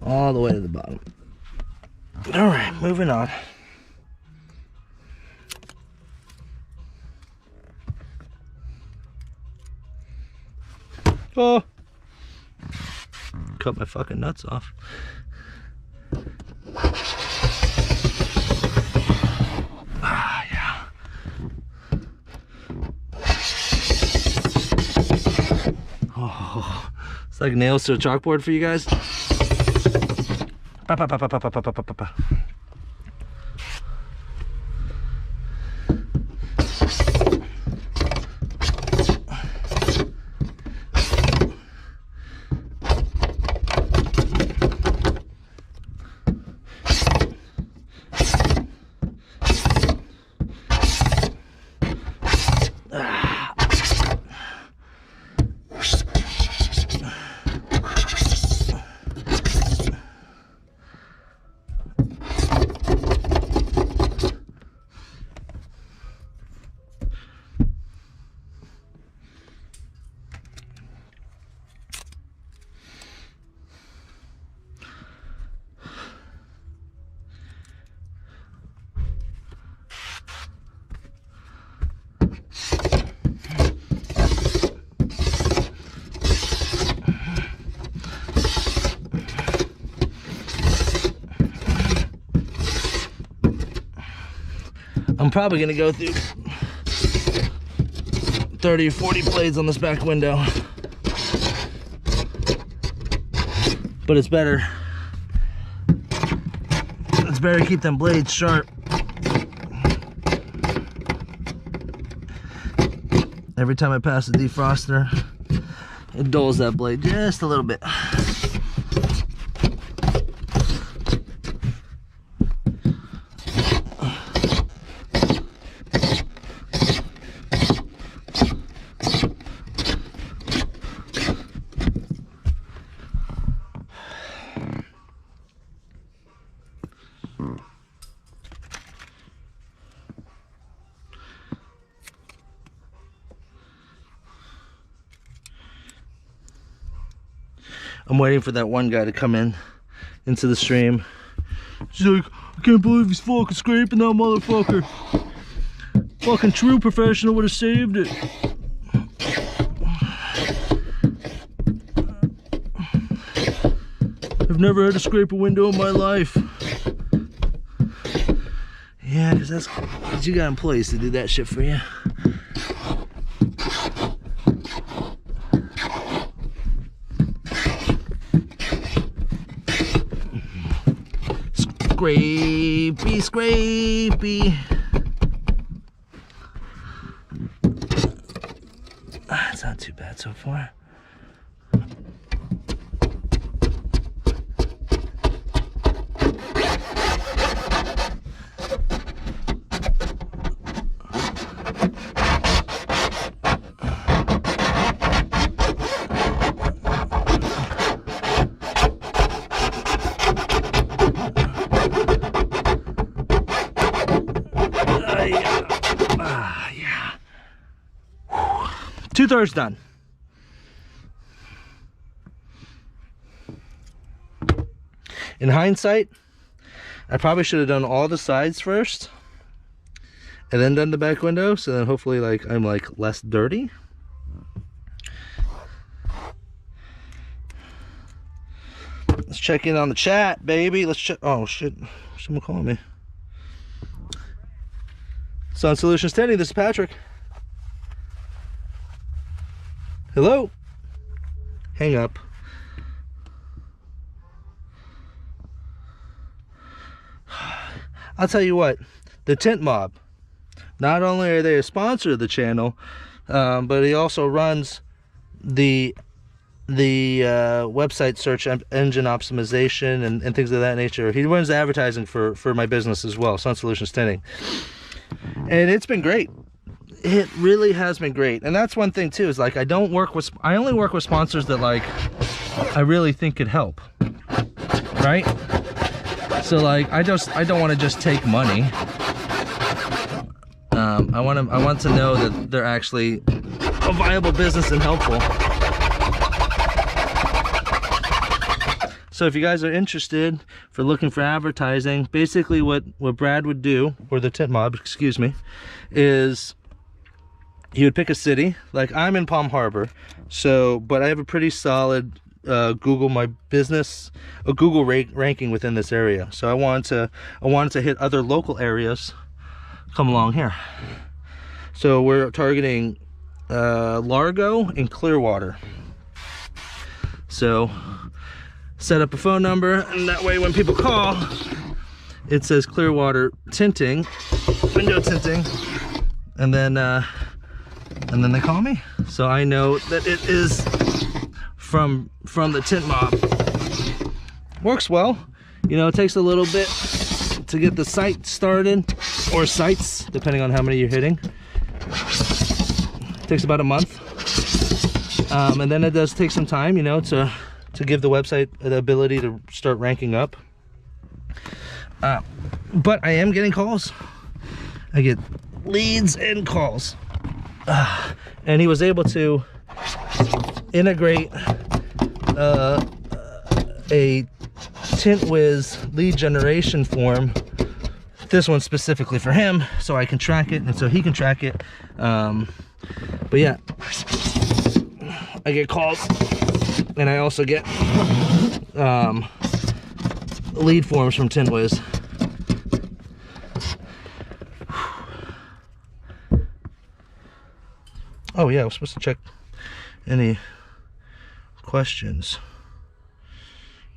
All the way to the bottom. Alright, moving on. Oh! Cut my fucking nuts off. Ah, yeah. Oh, it's like nails to a chalkboard for you guys. Pa, pa, pa, pa, pa, pa, pa, pa, pa, pa. I'm probably gonna go through 30 or 40 blades on this back window, but it's better. It's better to keep them blades sharp. Every time I pass the defroster, it dulls that blade just a little bit. I'm waiting for that one guy to come into the stream. She's like, I can't believe he's fucking scraping that motherfucker. Fucking true professional would have saved it. I've never had to scrape a window in my life. Yeah, because you got employees to do that shit for you. Scrapey, scrapey. It's not too bad so far. Yeah. 2/3 done. In hindsight, I probably should have done all the sides first and then done the back window, so then hopefully I'm less dirty. Let's check in on the chat, baby. Let's check. Oh shit, someone calling me. Sun Solutions Tending, this is Patrick. Hello? Hang up. I'll tell you what, the Tint Mob, not only are they a sponsor of the channel, but he also runs the website search engine optimization and things of that nature. He runs advertising for my business as well, Sun Solutions Tinting. and it's been great. It really has been great. And that's one thing too, is like I only work with sponsors that like I really think could help, right? So like I don't want to just take money. I want to know that they're actually a viable business and helpful. So if you guys are interested for looking for advertising, basically what Brad would do, or the Tint Mob, excuse me, is he would pick a city. Like I'm in Palm Harbor, so but I have a pretty solid Google My Business, a Google ranking within this area. So I wanted to hit other local areas. Come along here. So we're targeting Largo and Clearwater. So set up a phone number, and that way when people call, it says Clearwater tinting, window tinting, and then they call me, so I know that it is from the Tint Mob. Works well, you know. It takes a little bit to get the site started, or sites, depending on how many you're hitting. It takes about a month, and then it does take some time, you know, to give the website the ability to start ranking up. But I am getting calls. I get leads and calls. And he was able to integrate a Tint Wiz lead generation form, this one specifically for him, so I can track it and so he can track it. But yeah, I get calls, and I also get lead forms from Tint Wiz. Oh yeah, I was supposed to check any questions.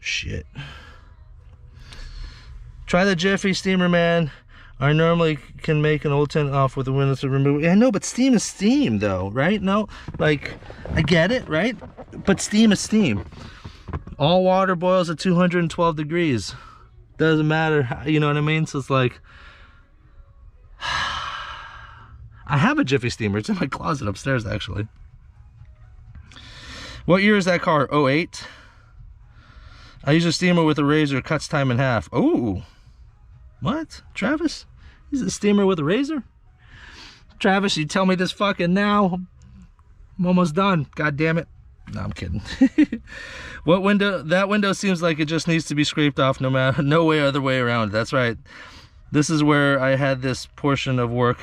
Shit. Try the Jiffy Steamer, man. I normally can make an old tint off with the windows to remove. Yeah, I know, but steam is steam, though, right? No, like, I get it, right? But steam is steam. All water boils at 212 degrees. Doesn't matter, how, you know what I mean? So it's like, I have a Jiffy Steamer. It's in my closet upstairs, actually. What year is that car? 08? I use a steamer with a razor, cuts time in half. Oh, what? Travis? He's a steamer with a razor? Travis, you tell me this fucking now. I'm almost done. God damn it. No, I'm kidding. What window? That window seems like it just needs to be scraped off, no way other way around. That's right. This is where I had this portion of work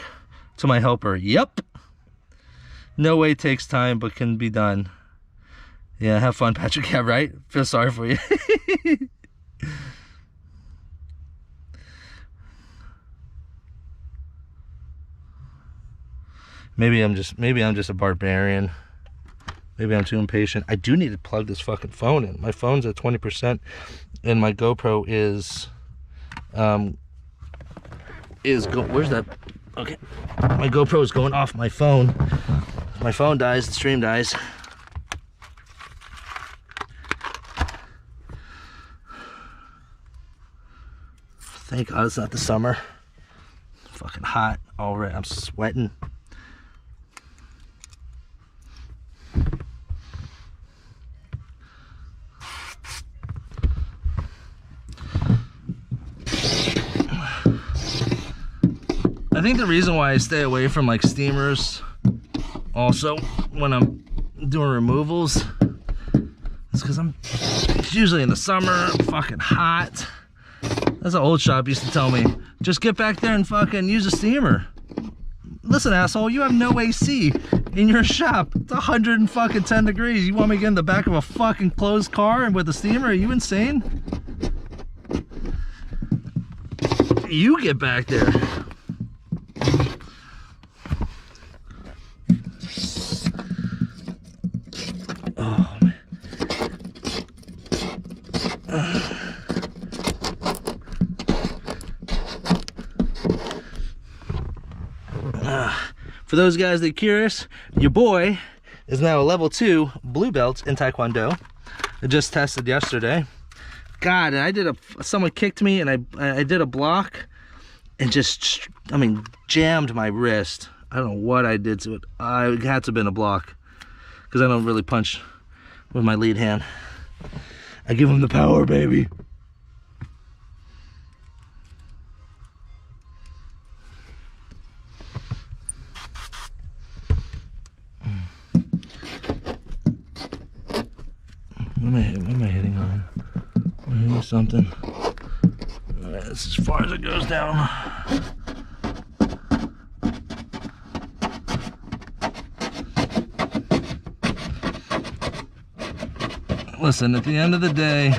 to my helper. Yep. No way takes time, but can be done. Yeah, have fun, Patrick. Yeah, right? Feel sorry for you. Maybe I'm just a barbarian. Maybe I'm too impatient. I do need to plug this fucking phone in. My phone's at 20%, and my GoPro is where's that? Okay, my GoPro is going off my phone. If my phone dies, the stream dies. Thank God it's not the summer. It's fucking hot already. I'm sweating. I think the reason why I stay away from like steamers also when I'm doing removals is because it's usually in the summer, fucking hot. That's an old shop used to tell me, just get back there and fucking use a steamer. Listen, asshole, you have no AC in your shop. It's 110 degrees. You want me to get in the back of a fucking closed car and with a steamer? Are you insane? You get back there. Oh, man. For those guys that are curious, your boy is now a level 2 blue belt in Taekwondo. I just tested yesterday. God, and someone kicked me and I did a block and just, I mean, jammed my wrist. I don't know what I did to it. It had to have been a block, because I don't really punch with my lead hand. I give him the power, baby. What am I hitting on? I'm hitting something. Alright, that's as far as it goes down. Listen, at the end of the day,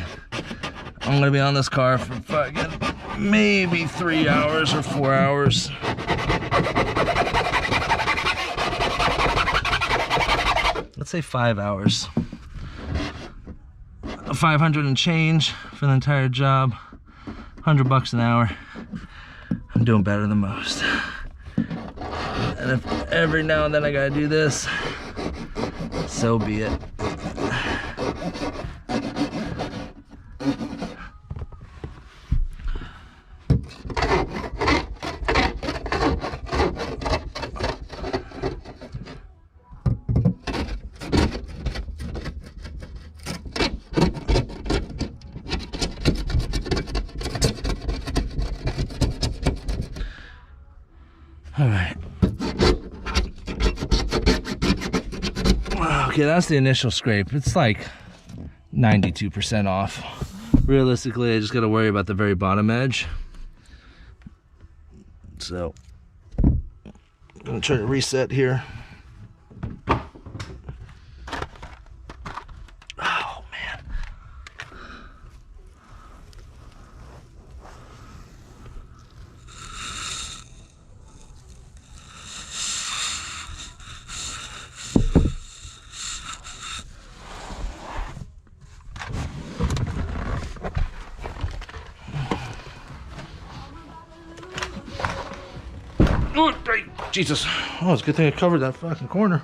I'm gonna be on this car for fucking maybe 3 hours or 4 hours. Let's say 5 hours. 500 and change for the entire job. $100 an hour. I'm doing better than most. And if every now and then I gotta do this, so be it. All right. Okay, that's the initial scrape. It's like 92% off. Realistically, I just gotta worry about the very bottom edge. So, I'm gonna try to reset here. Oh, man. Oh, Jesus. Oh, it's a good thing I covered that fucking corner.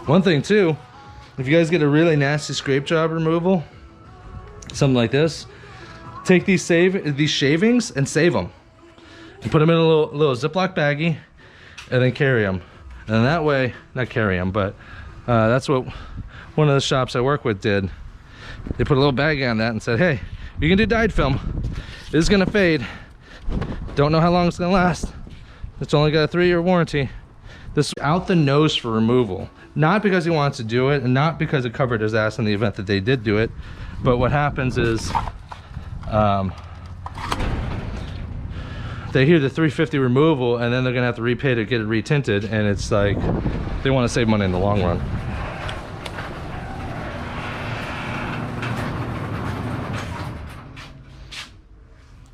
One thing too, if you guys get a really nasty scrape job removal, something like this, take these shavings and save them, and put them in a little Ziploc baggie, and then carry them. And that way, not carry them, but that's what one of the shops I work with did. They put a little baggie on that and said, "Hey, you can do dyed film. It is gonna fade. Don't know how long it's gonna last. It's only got a 3-year warranty." This out the nose for removal. Not because he wants to do it, and not because it covered his ass in the event that they did do it, but what happens is they hear the $350 removal, and then they're gonna have to repay to get it retinted, and it's like they want to save money in the long run.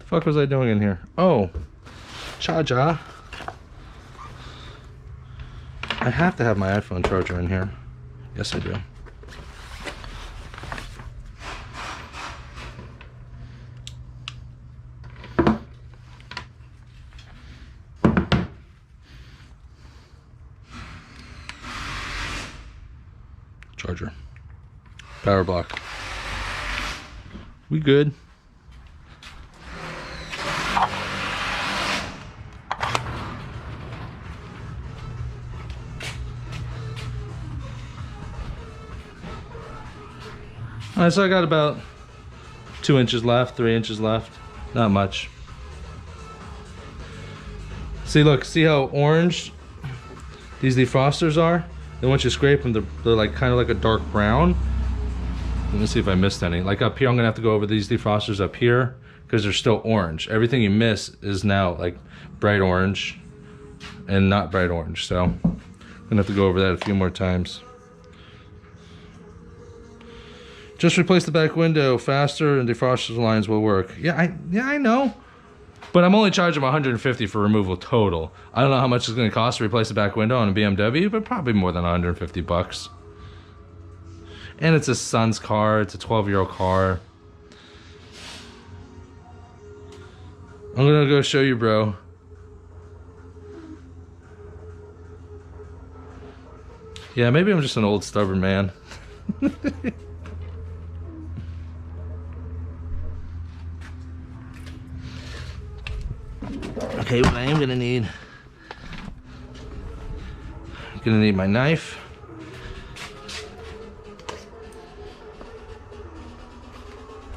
The fuck was I doing in here? Oh, cha-cha. I have to have my iPhone charger in here. Yes, I do. Charger. Power block. We good. Alright, so I got about 2 inches left, 3 inches left. Not much. See, look, see how orange these defrosters are? Then once you scrape them, they're like kind of like a dark brown. Let me see if I missed any. Like up here, I'm gonna have to go over these defrosters up here because they're still orange. Everything you miss is now like bright orange and not bright orange. So I'm gonna have to go over that a few more times. Just replace the back window faster and defroster lines will work. Yeah, I know. But I'm only charging $150 for removal total. I don't know how much it's going to cost to replace the back window on a BMW, but probably more than $150. And it's his son's car. It's a 12-year-old car. I'm going to go show you, bro. Yeah, maybe I'm just an old stubborn man. Okay, what I am gonna need, my knife.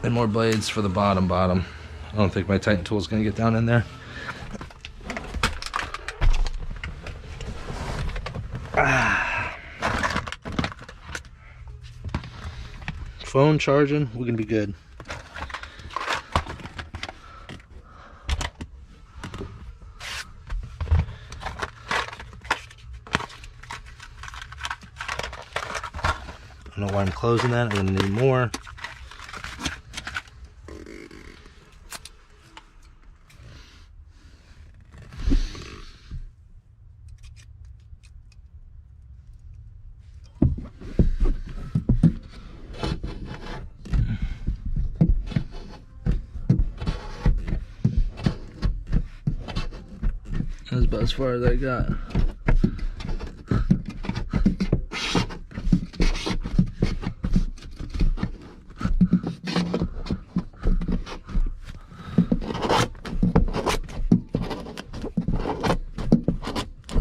And more blades for the bottom. I don't think my Titan tool is gonna get down in there. Phone charging, we're gonna be good. I don't know why I'm closing that. I'm gonna need more. That's about as far as I got.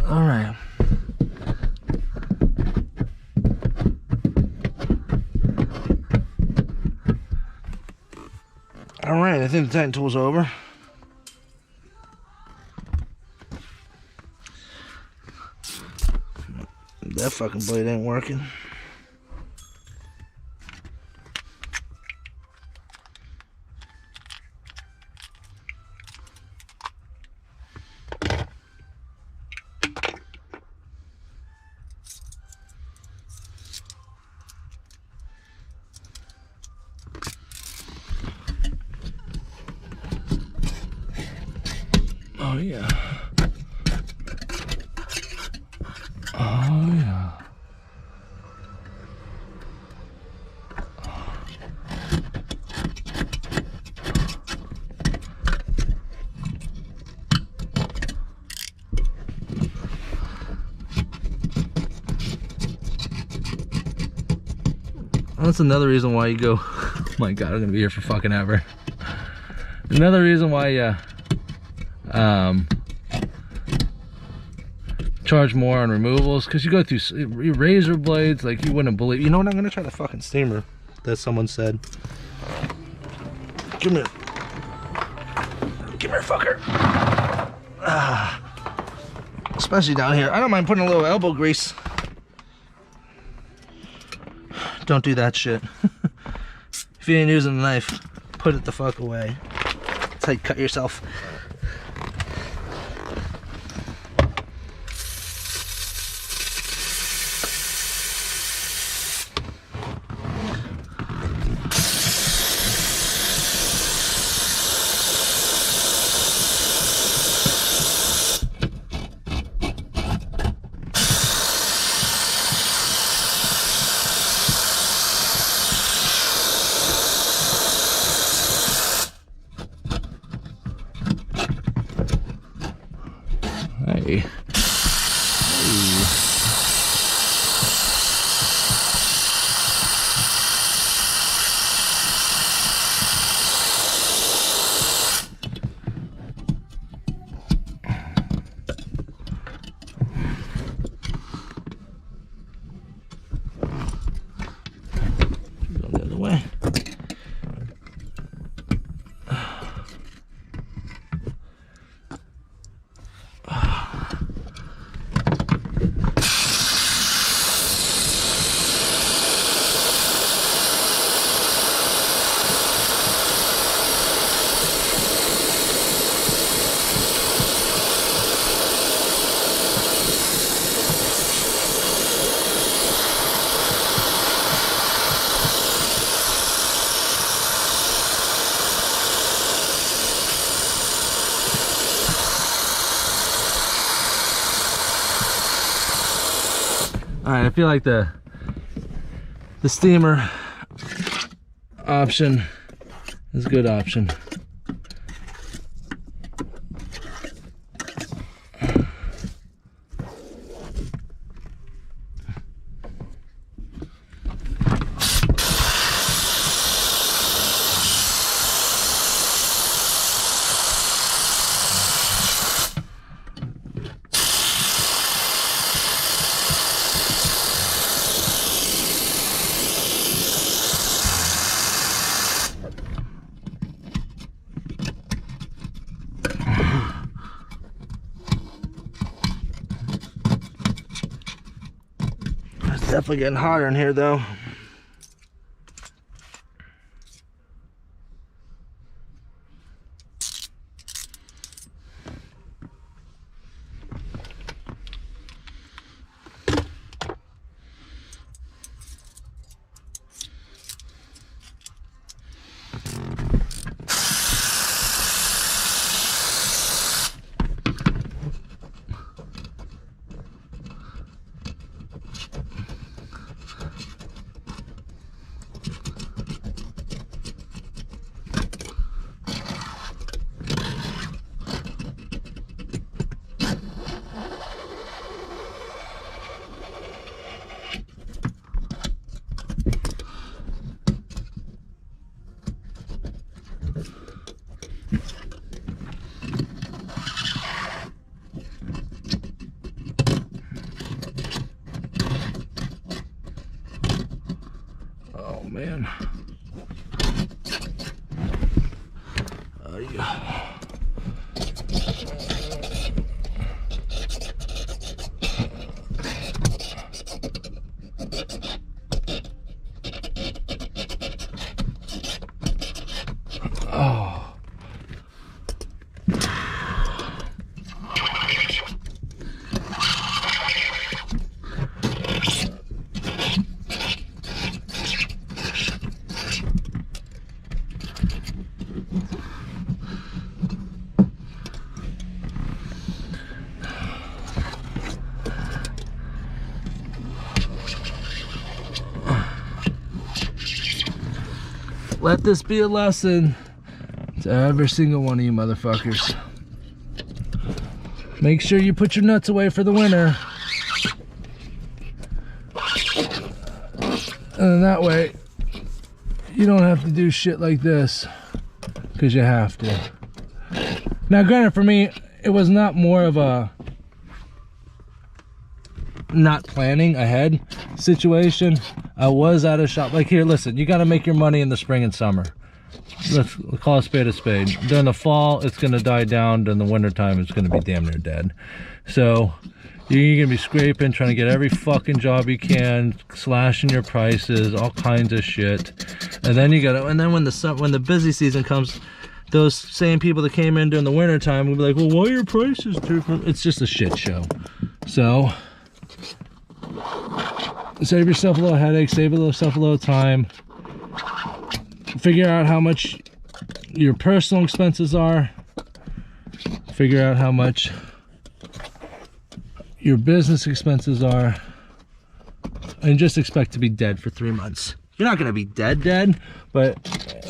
Alright. Alright, I think the Titan tool's over. That fucking blade ain't working. Oh yeah. Oh yeah. That's another reason why you go, oh my god, I'm gonna be here for fucking ever. Another reason why you charge more on removals, because you go through razor blades like you wouldn't believe. You know what, I'm gonna try the fucking steamer that someone said. Come here. Come here, fucker. Especially down here. I don't mind putting a little elbow grease. Don't do that shit. If you ain't using a knife, put it the fuck away. That's how you cut yourself. All right, I feel like the steamer option is a good option. Definitely getting hotter in here though. Oh man. Oh. Let this be a lesson to every single one of you motherfuckers. Make sure you put your nuts away for the winter. And that way, you don't have to do shit like this, because you have to. Now granted, for me, it was not more of a not planning ahead situation. I was at a shop. Like, here, listen, you got to make your money in the spring and summer. Let's call a spade a spade. During the fall, it's going to die down. During the winter time, it's going to be damn near dead. So you're going to be scraping, trying to get every fucking job you can, slashing your prices, all kinds of shit. And then you got to, and then when the busy season comes, those same people that came in during the winter time will be like, well, why are your prices different? It's just a shit show. So save yourself a little headache, save yourself a little time. Figure out how much your personal expenses are. Figure out how much your business expenses are. And just expect to be dead for 3 months. You're not gonna be dead, but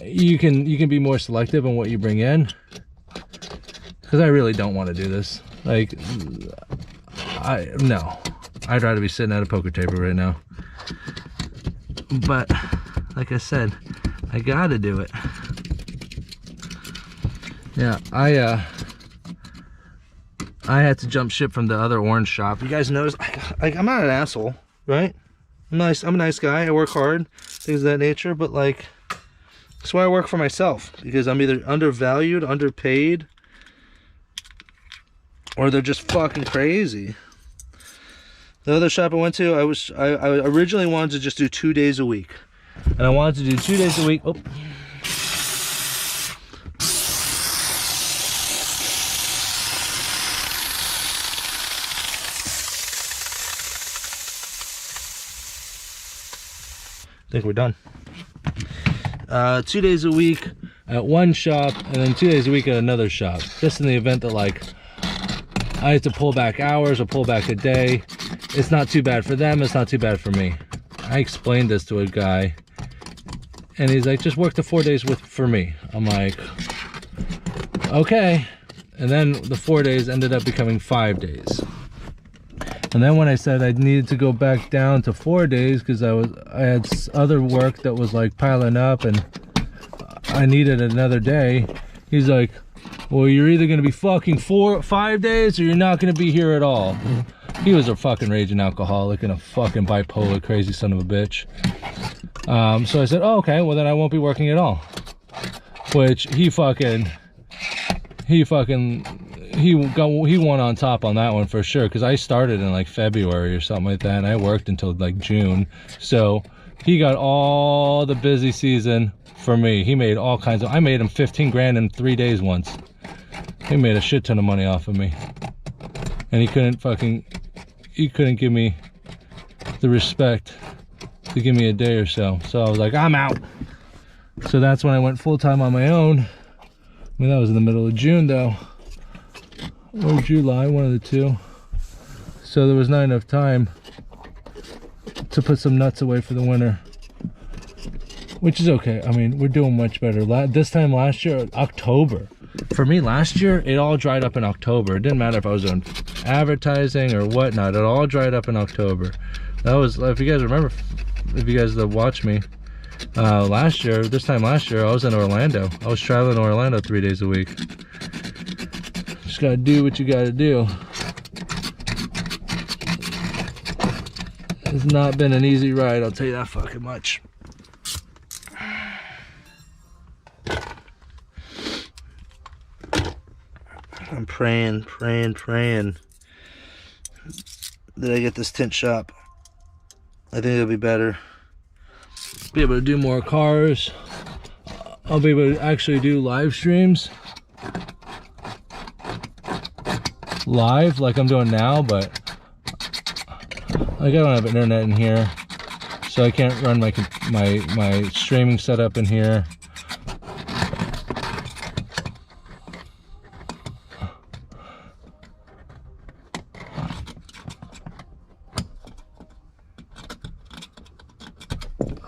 you can be more selective on what you bring in. Because I really don't want to do this. Like, no. I'd rather be sitting at a poker table right now. But like I said, I gotta do it. Yeah, I had to jump ship from the other orange shop. You guys notice, like, I'm not an asshole, right? I'm a nice guy. I work hard, things of that nature. But like, that's why I work for myself, because I'm either undervalued, underpaid, or they're just fucking crazy. The other shop I went to, I originally wanted to just do 2 days a week. And I wanted to do 2 days a week. Oh. I think we're done. 2 days a week at one shop, and then 2 days a week at another shop. Just in the event that, like, I had to pull back hours or pull back a day. it's not too bad for them, it's not too bad for me. I explained this to a guy, and he's like, just work the 4 days for me. I'm like, okay. And then the 4 days ended up becoming 5 days. And then when I said I needed to go back down to 4 days because I had other work that was like piling up and I needed another day, he's like, well, you're either gonna be fucking 5 days or you're not gonna be here at all. He was a fucking raging alcoholic and a fucking bipolar crazy son of a bitch. So I said, oh, okay, well then I won't be working at all. Which he won on top on that one for sure, because I started in like February or something like that, and I worked until like June. So he got all the busy season for me. He made all kinds of, I made him 15 grand in 3 days once. He made a shit ton of money off of me, and he couldn't give me the respect to give me a day or so. So I was like, I'm out. So that's when I went full-time on my own. I mean, that was in the middle of June though, or July, one of the two. So there was not enough time to put some nuts away for the winter, which is okay. I mean, we're doing much better. This time last year, October. For me, last year, it all dried up in October. It didn't matter if I was doing advertising or whatnot. It all dried up in October. That was, if you guys remember, if you guys watch me, this time last year, I was in Orlando. I was traveling to Orlando 3 days a week. Just gotta do what you gotta do. It's not been an easy ride, I'll tell you that fucking much. I'm praying that I get this tint shop. I think it'll be better. Be able to do more cars. I'll be able to actually do live streams. Live, like I'm doing now, but like I don't have internet in here, so I can't run my streaming setup in here.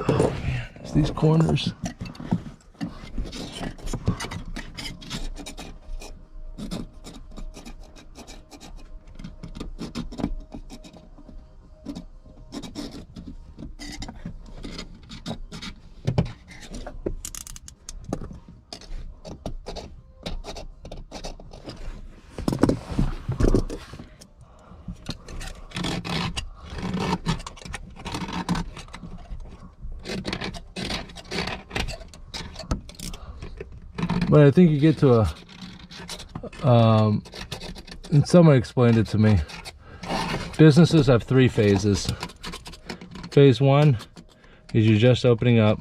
Oh man, it's these corners. But I think you get to and someone explained it to me. Businesses have 3 phases. Phase 1 is you're just opening up.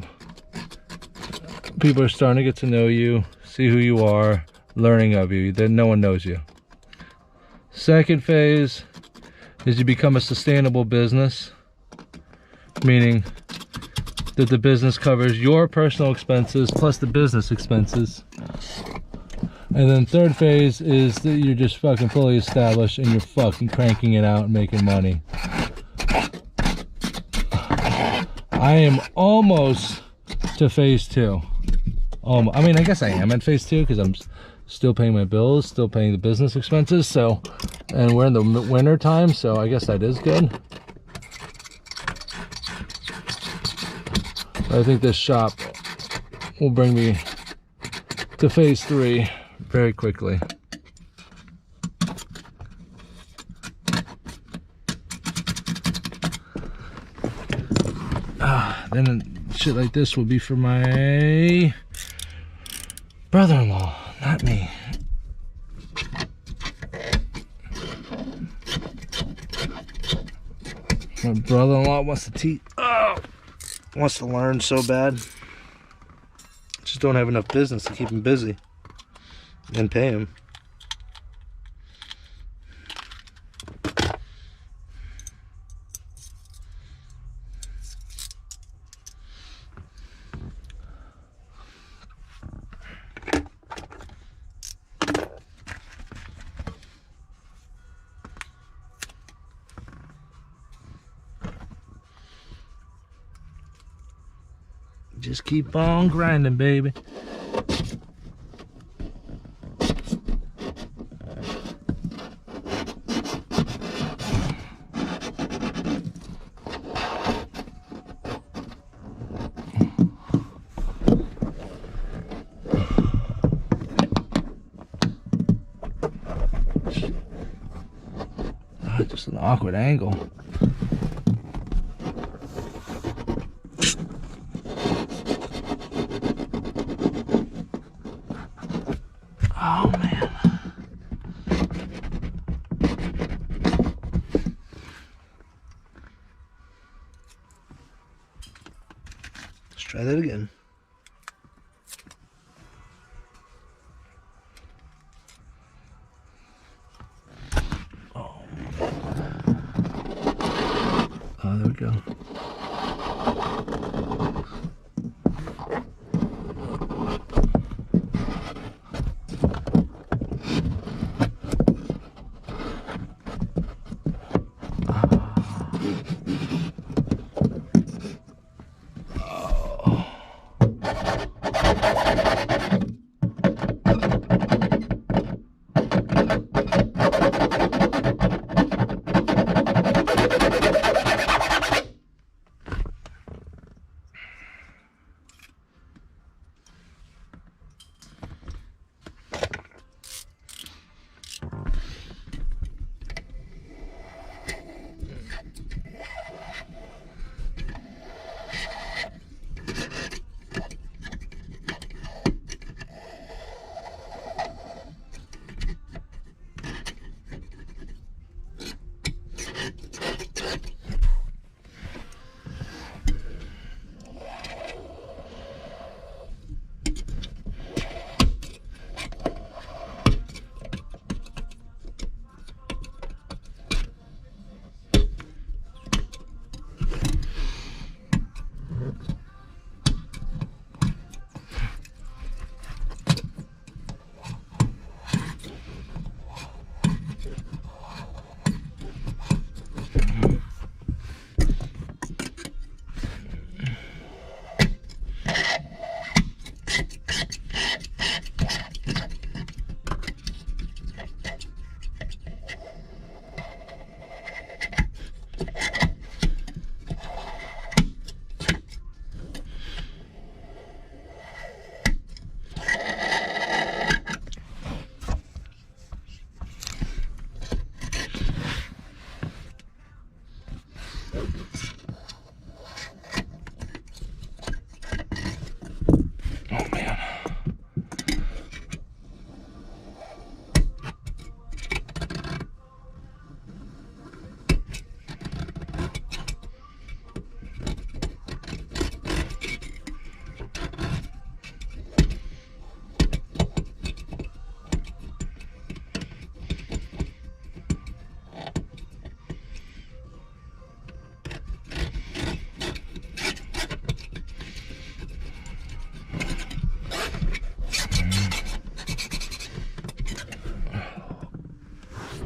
People are starting to get to know you, see who you are, learning of you. Then no one knows you. Second phase is you become a sustainable business, meaning that the business covers your personal expenses plus the business expenses. And then third phase is that you're just fucking fully established and you're fucking cranking it out and making money. I am almost to phase 2. I mean, I guess I am at phase 2 because I'm still paying my bills, still paying the business expenses. So, and we're in the winter time, so I guess that is good. I think this shop will bring me to phase 3 very quickly. Then shit like this will be for my brother-in-law, not me. My brother-in-law wants to learn so bad. Just don't have enough business to keep him busy and pay him. Just keep on grinding, baby. Just an awkward angle. Oh man. Let's try that again. Oh, there we go.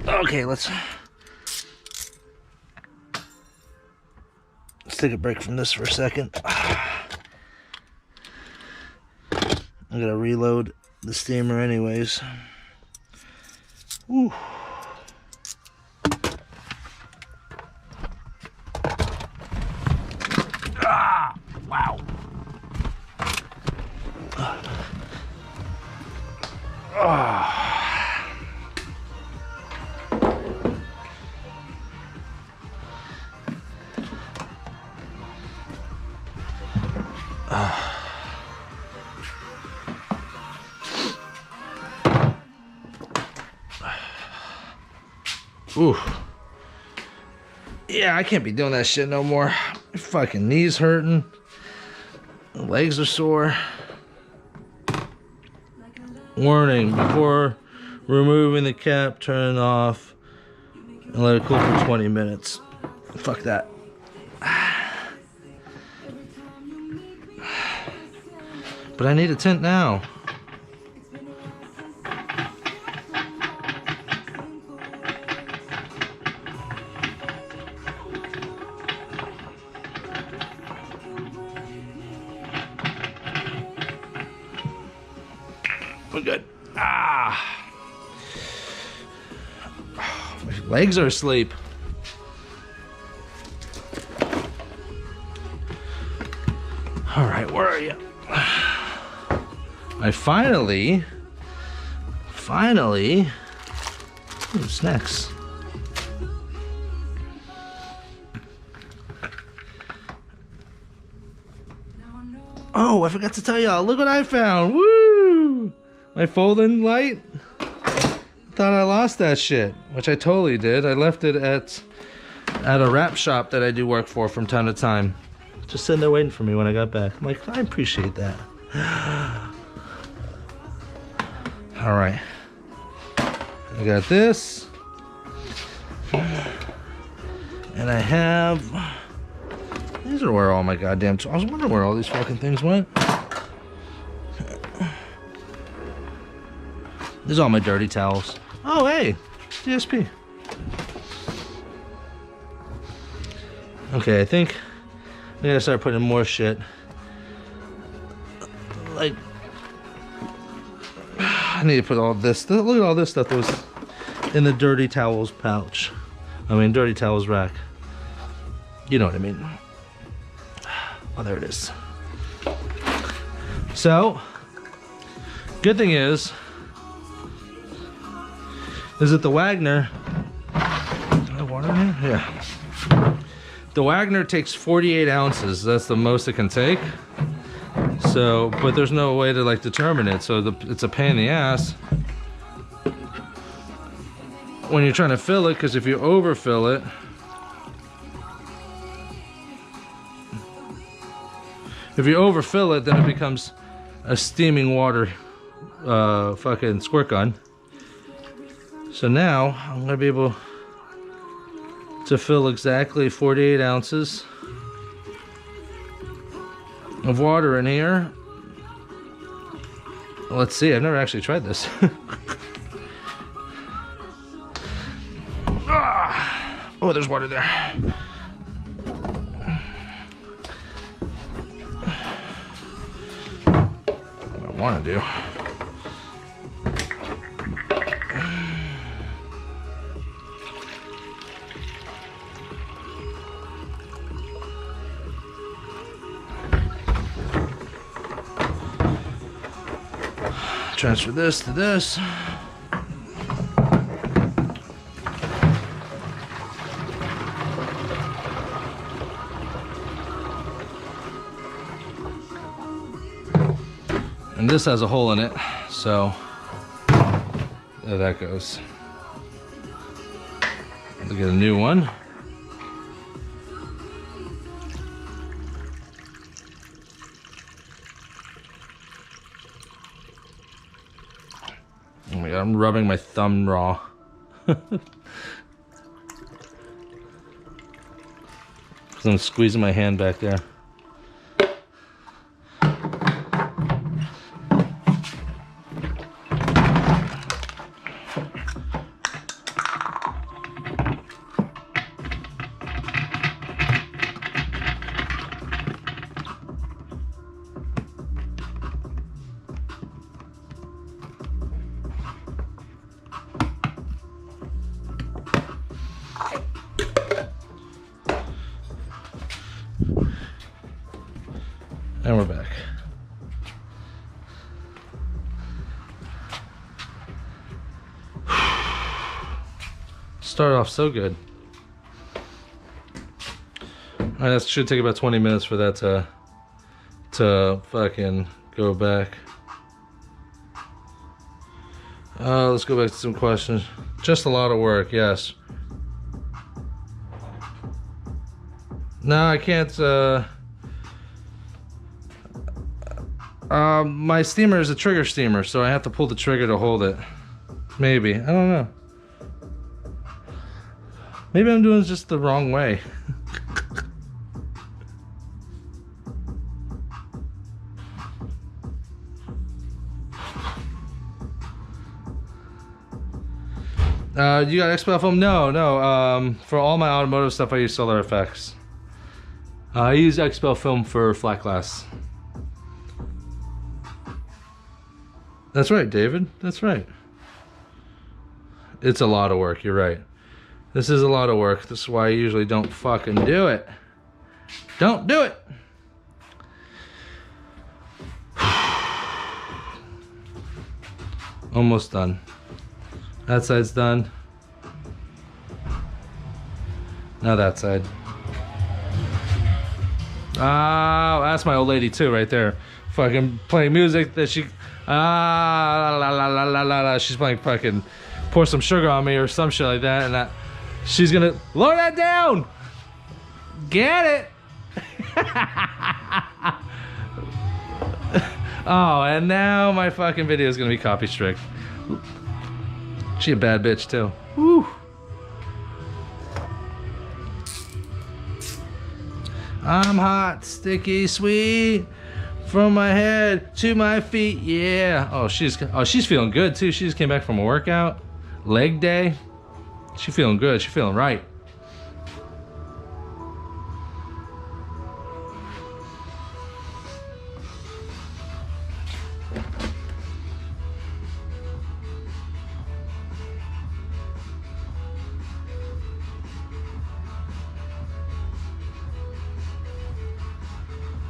Okay, let's take a break from this for a second. I'm gonna reload the steamer anyways. Woo. Wow. Ooh. Yeah, I can't be doing that shit no more. My fucking knees hurting. My legs are sore. Warning, before removing the cap, turn it off and let it cool for 20 minutes. Fuck that. But I need a tint now. we're good. Ah. My legs are asleep. All right, where are you? I finally, ooh, snacks. Oh, I forgot to tell y'all, look what I found, woo! My folding light. Thought I lost that shit, which I totally did. I left it at a wrap shop that I do work for from time to time. Just sitting there waiting for me when I got back. I'm like, I appreciate that. All right. I got this. And I have... These are where all my goddamn... I was wondering where all these fucking things went. These are all my dirty towels. Oh, hey. DSP. Okay, I think... I gotta start putting more shit. Like, I need to put all this. Look at all this stuff that was in the dirty towels pouch. I mean, dirty towels rack. You know what I mean. Oh, there it is. So, good thing is that the Wagner. Do I have water in here? Yeah. The Wagner takes 48 ounces. That's the most it can take. So, but there's no way to like determine it. So it's a pain in the ass when you're trying to fill it, because if you overfill it, then it becomes a steaming water fucking squirt gun. So now I'm gonna be able to fill exactly 48 ounces of water in here. Let's see, I've never actually tried this. Oh, there's water there. What I want to do. Transfer this to this. And this has a hole in it, so there that goes. I'll get a new one. Oh my god, I'm rubbing my thumb raw. Because I'm squeezing my hand back there. And we're back. Started off so good. Alright, that should take about 20 minutes for that to fucking go back. Let's go back to some questions. Just a lot of work, yes. No, I can't, my steamer is a trigger steamer, so I have to pull the trigger to hold it. Maybe. I don't know. Maybe I'm doing it just the wrong way. You got XPL film? No. For all my automotive stuff, I use Solar FX. I use XPL film for flat glass. That's right, David. That's right. It's a lot of work. You're right. This is a lot of work. This is why I usually don't fucking do it. Don't do it. Almost done. That side's done. Now that side. Ah, that's my old lady too, right there. Fucking playing music that she. La la la la la la. She's playing fucking pour some sugar on me or some shit like that, and that she's gonna lower that down. Get it? Oh, and now my fucking video is gonna be copy strict. She a bad bitch too. Woo. I'm hot, sticky, sweet, from my head to my feet. Yeah. Oh, she's feeling good too. She just came back from a workout, leg day. She feeling good. She feeling right.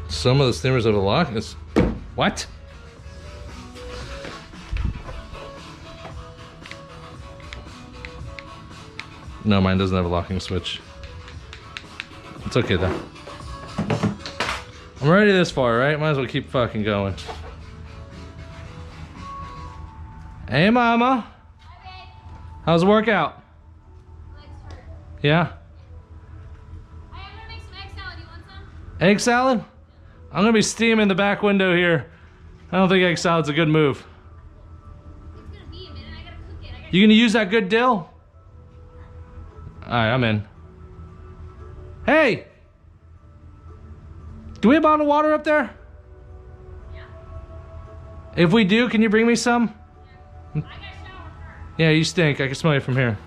Some of the steamers have a lock. What? No, mine doesn't have a locking switch. It's okay though. I'm already this far, right? Might as well keep fucking going. Hey, mama. Hi, babe. How's the workout? Legs hurt. Yeah? I'm gonna make some egg salad. You want some? Egg salad? I'm gonna be steaming the back window here. I don't think egg salad's a good move. It's gonna be a minute. I gotta cook it. You gonna use that good dill? Alright, I'm in. Hey! Do we have bottled water up there? Yeah. If we do, can you bring me some? I gotta shower first. Yeah, you stink. I can smell you from here.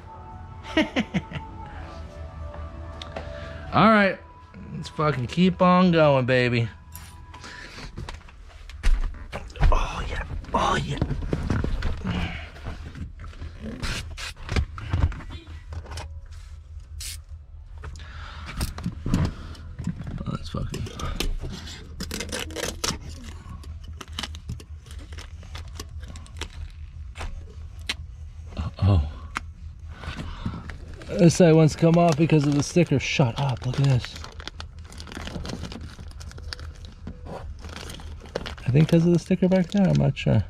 Alright. Let's fucking keep on going, baby. Oh, yeah. Oh, yeah. Oh, that's fucking... Oh. This side wants to come off because of the sticker. Shut up. Look at this. I think because of the sticker back there. I'm not sure.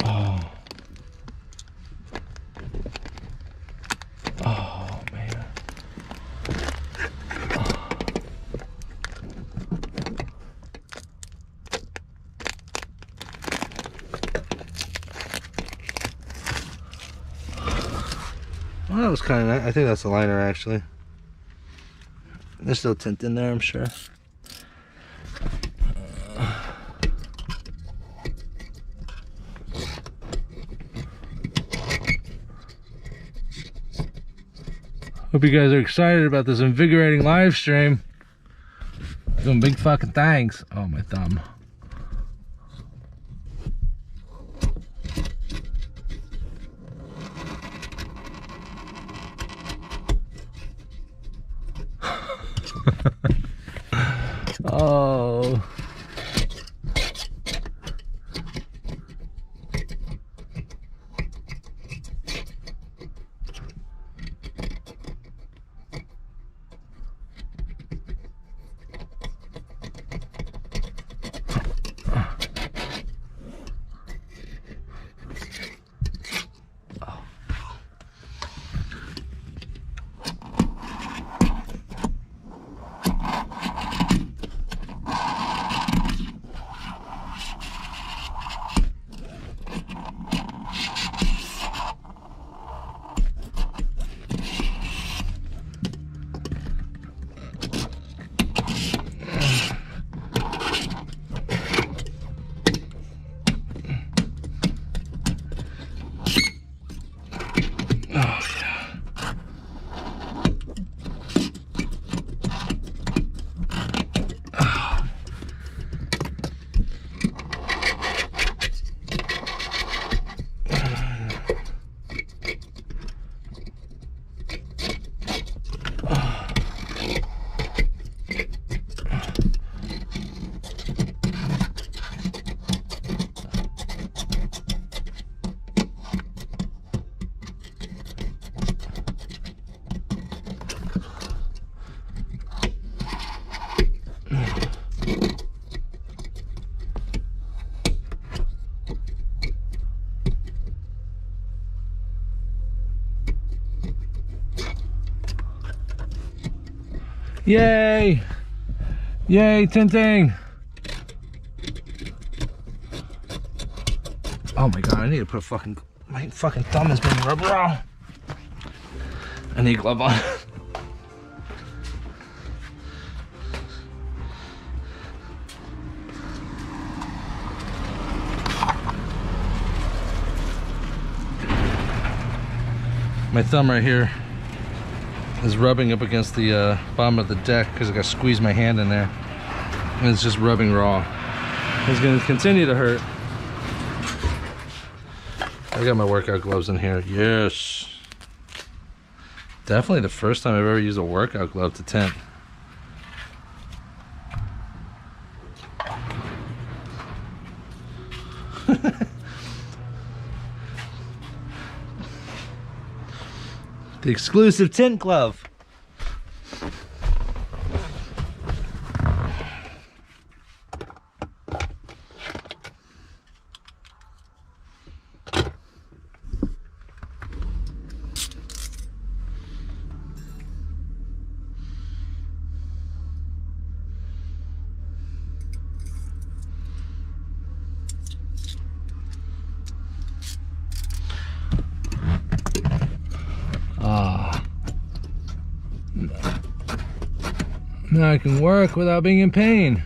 Oh. Oh, man. Well, that was kind of nice. I think that's the liner, actually. There's still tint in there, I'm sure. Hope you guys are excited about this invigorating live stream. Doing big fucking things. Oh, my thumb. Oh. Yay! Yay, tinting! Oh my god, I need to put my fucking thumb is being rubbed raw. I need a glove on. My thumb right here is rubbing up against the bottom of the deck because I got to squeeze my hand in there. And it's just rubbing raw. It's going to continue to hurt. I got my workout gloves in here. Yes. Definitely the first time I've ever used a workout glove to tint. The exclusive tint glove. Now I can work without being in pain.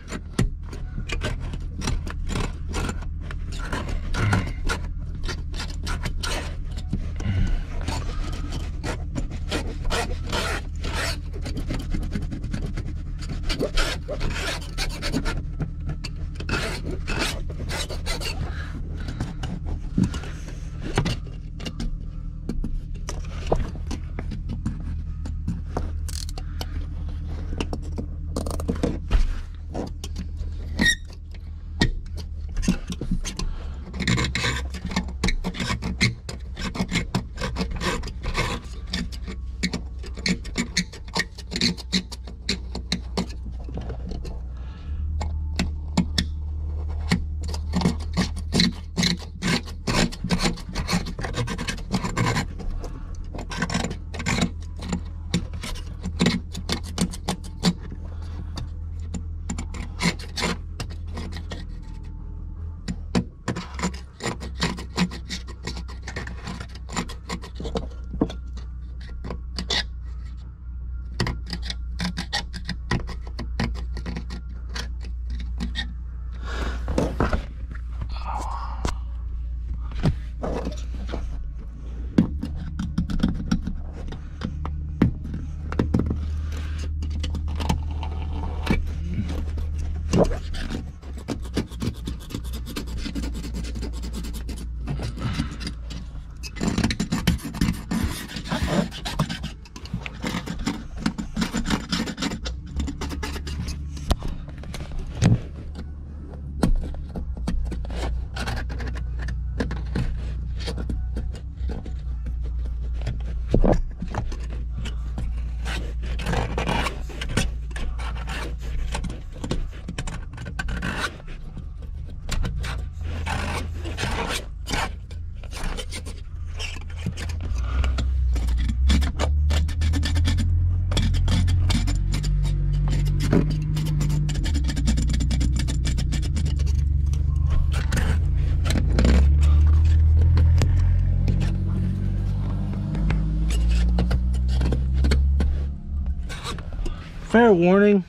Fair warning,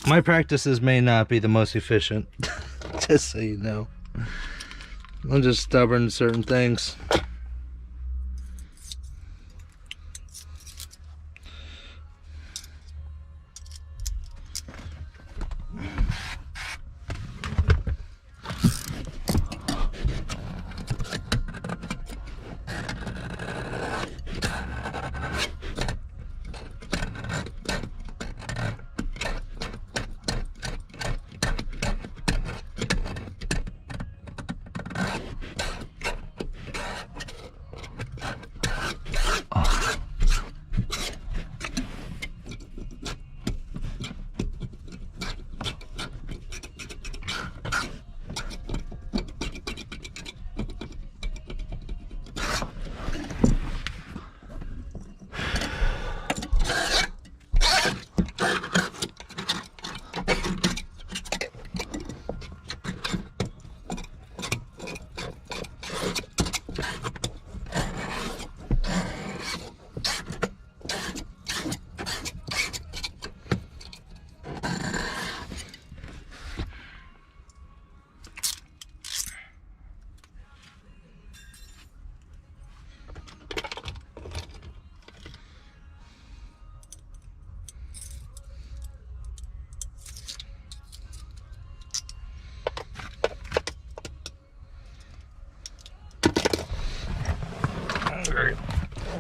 my practices may not be the most efficient, just so you know. I'm just stubborn to certain things.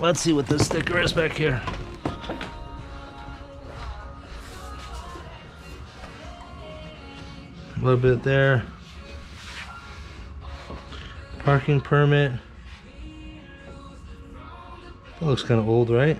Let's see what this sticker is back here. A little bit there. Parking permit. That looks kind of old, right?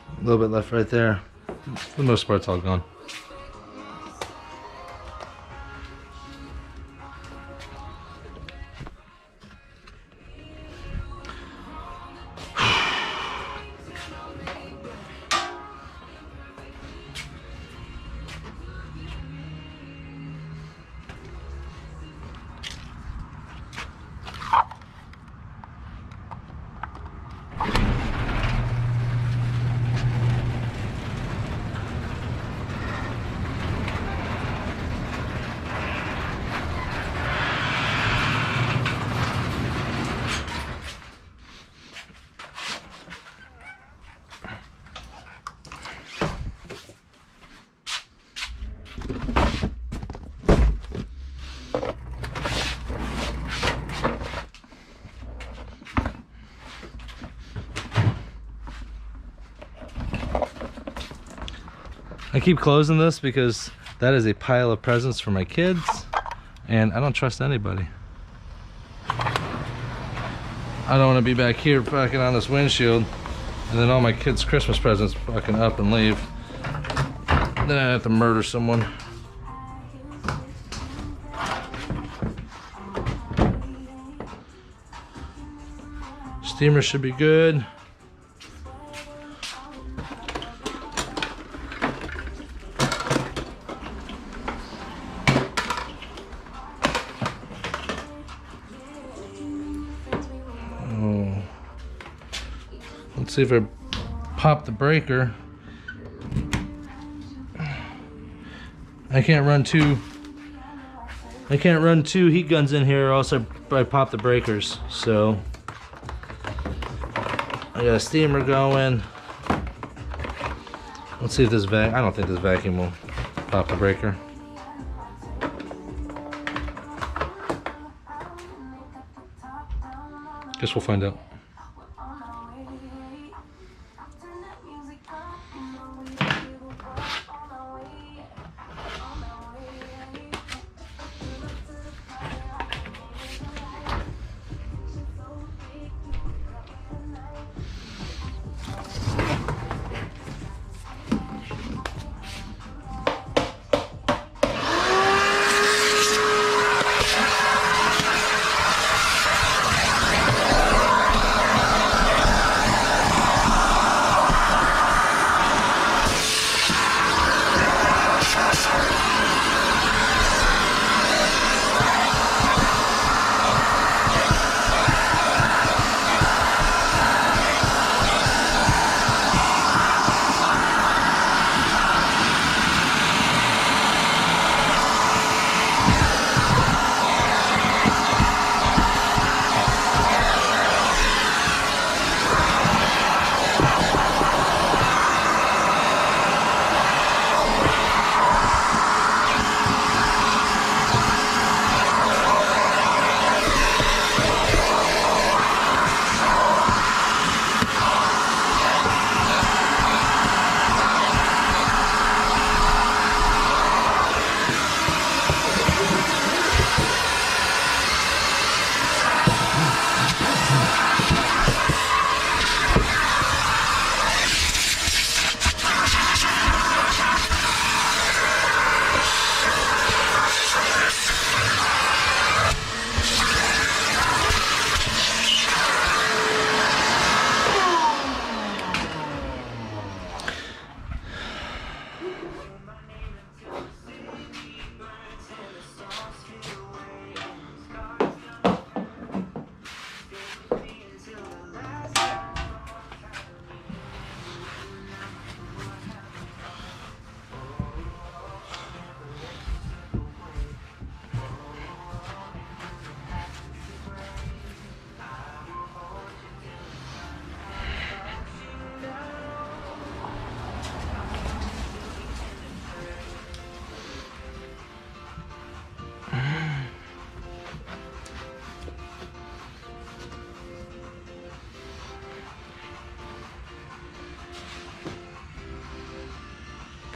A little bit left right there. For the most part, it's all gone. I keep closing this because that is a pile of presents for my kids, and I don't trust anybody. I don't want to be back here fucking on this windshield, and then all my kids' Christmas presents fucking up and leave. Then I have to murder someone. Steamer should be good. Let's see if I pop the breaker. I can't run two heat guns in here, or else I pop the breakers. So I got a steamer going. Let's see if this I don't think this vacuum will pop the breaker. Guess we'll find out.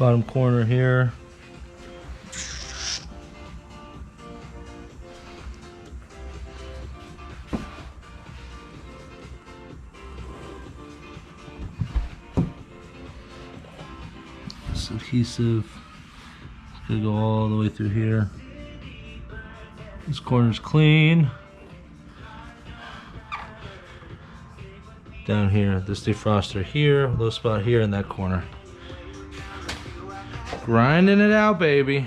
Bottom corner here. This adhesive gonna go all the way through here. This corner's clean. Down here, this defroster here, low spot here in that corner. Grinding it out, baby.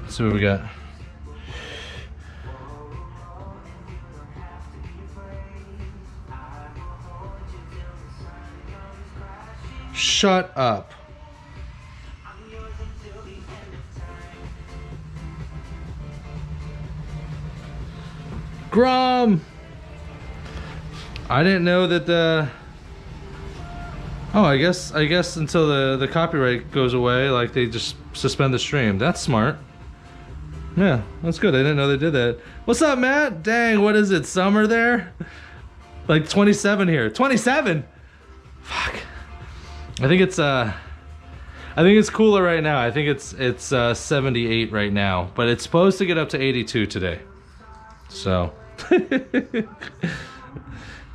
Let's see what we got. Shut up. Grom! I didn't know that the... Oh, I guess until the copyright goes away, like they just suspend the stream. That's smart. Yeah, that's good. I didn't know they did that. What's up, Matt? Dang, what is it? Summer there? Like 27 here. 27? Fuck. I think it's cooler right now. I think it's 78 right now, but it's supposed to get up to 82 today. So.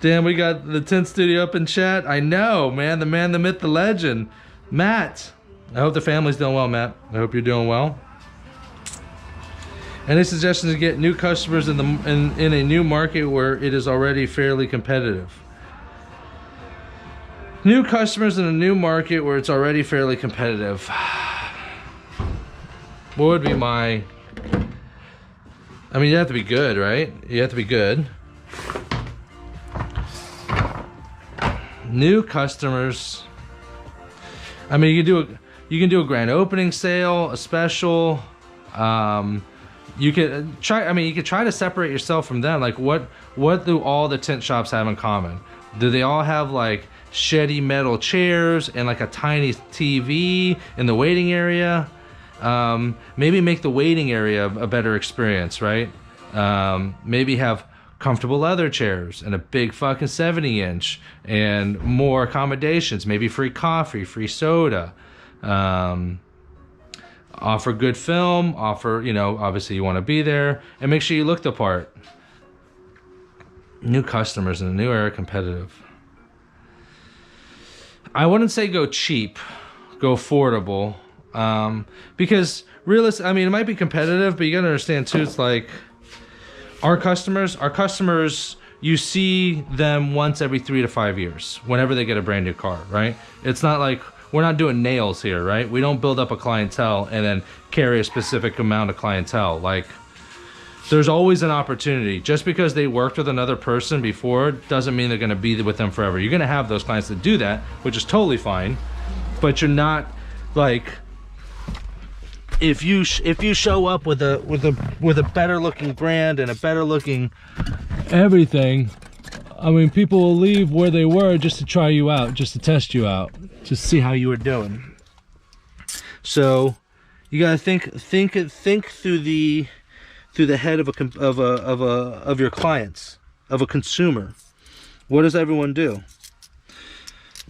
Damn, we got the Tint Studio up in chat. I know, man. The man, the myth, the legend. Matt. I hope the family's doing well, Matt. I hope you're doing well. Any suggestions to get new customers in a new market where it is already fairly competitive? New customers in a new market where it's already fairly competitive. What would be my... I mean, you have to be good, right? You have to be good. New customers. I mean, you can do a grand opening sale, a special. You could try. I mean, you could try to separate yourself from them. Like, what do all the tint shops have in common? Do they all have like shitty metal chairs and like a tiny TV in the waiting area? Maybe make the waiting area a better experience, right? Maybe have comfortable leather chairs and a big fucking 70-inch and more accommodations, maybe free coffee, free soda, offer good film, offer, you know, obviously you want to be there, and make sure you look the part. New customers in a new era, competitive. I wouldn't say go cheap, go affordable, because realistic, I mean, it might be competitive, but you gotta understand too, it's like, our customers, you see them once every 3 to 5 years, whenever they get a brand new car, right? It's not like, we're not doing nails here, right? We don't build up a clientele and then carry a specific amount of clientele. Like, there's always an opportunity. Just because they worked with another person before doesn't mean they're gonna be with them forever. You're gonna have those clients that do that, which is totally fine, but you're not like, if you show up with a better looking brand and a better looking everything, I mean, people will leave where they were just to try you out, just to test you out, just to see how you were doing. So you gotta think through the head of your clients, of a consumer. What does everyone do?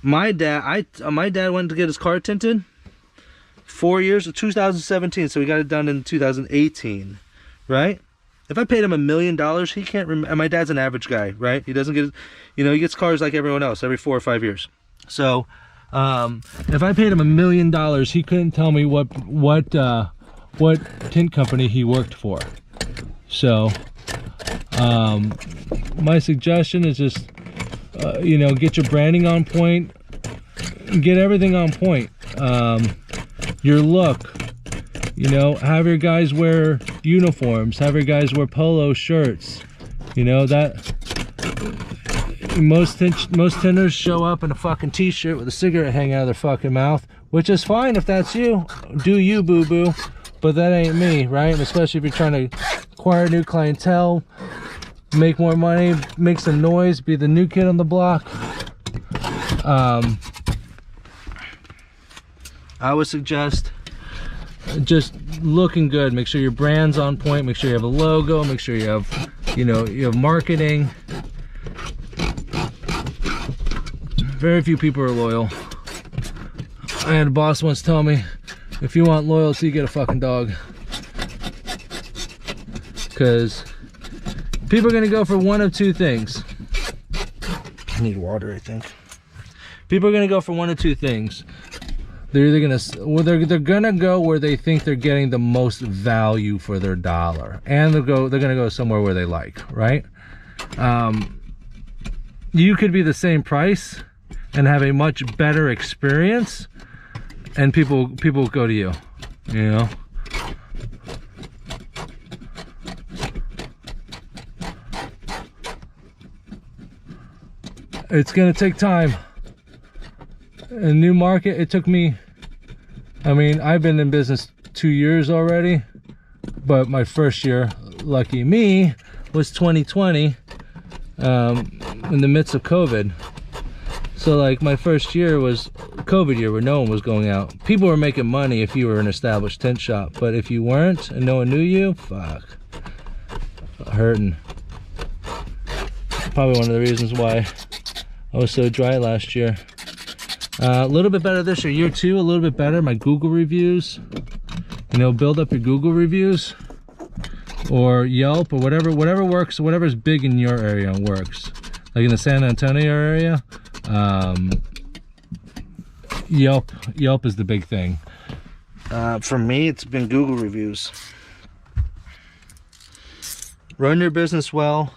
My dad went to get his car tinted. 4 years, 2017, so we got it done in 2018, right? If I paid him $1 million, he can't remember. And my dad's an average guy, right? He doesn't get, you know, he gets cars like everyone else every 4 or 5 years. So, if I paid him $1 million, he couldn't tell me what tint company he worked for. So, my suggestion is just, you know, get your branding on point, get everything on point. Your look, you know, have your guys wear uniforms, have your guys wear polo shirts, you know, that most tinters show up in a fucking t-shirt with a cigarette hanging out of their fucking mouth, which is fine if that's you, do you, boo-boo, but that ain't me, right? And especially if you're trying to acquire new clientele, make more money, make some noise, be the new kid on the block. I would suggest just looking good. Make sure your brand's on point. Make sure you have a logo. Make sure you have, you know, you have marketing. Very few people are loyal. I had a boss once tell me, if you want loyalty, get a fucking dog. Because people are gonna go for one of two things. I need water, I think. People are gonna go for one of two things. They're either gonna, well, they're gonna go where they think they're getting the most value for their dollar, and they're gonna go somewhere where they like, right? You could be the same price and have a much better experience, and people go to you, you know. It's gonna take time. A new market, it took me, I mean, I've been in business 2 years already, but my first year, lucky me, was 2020, in the midst of COVID. So like my first year was COVID year where no one was going out. People were making money if you were an established tint shop, but if you weren't and no one knew you, fuck, hurting. Probably one of the reasons why I was so dry last year. A little bit better this year. Year two, a little bit better. My Google reviews, you know, build up your Google reviews or Yelp or whatever works, whatever's big in your area works. Like in the San Antonio area, Yelp is the big thing. For me, it's been Google reviews. Run your business well.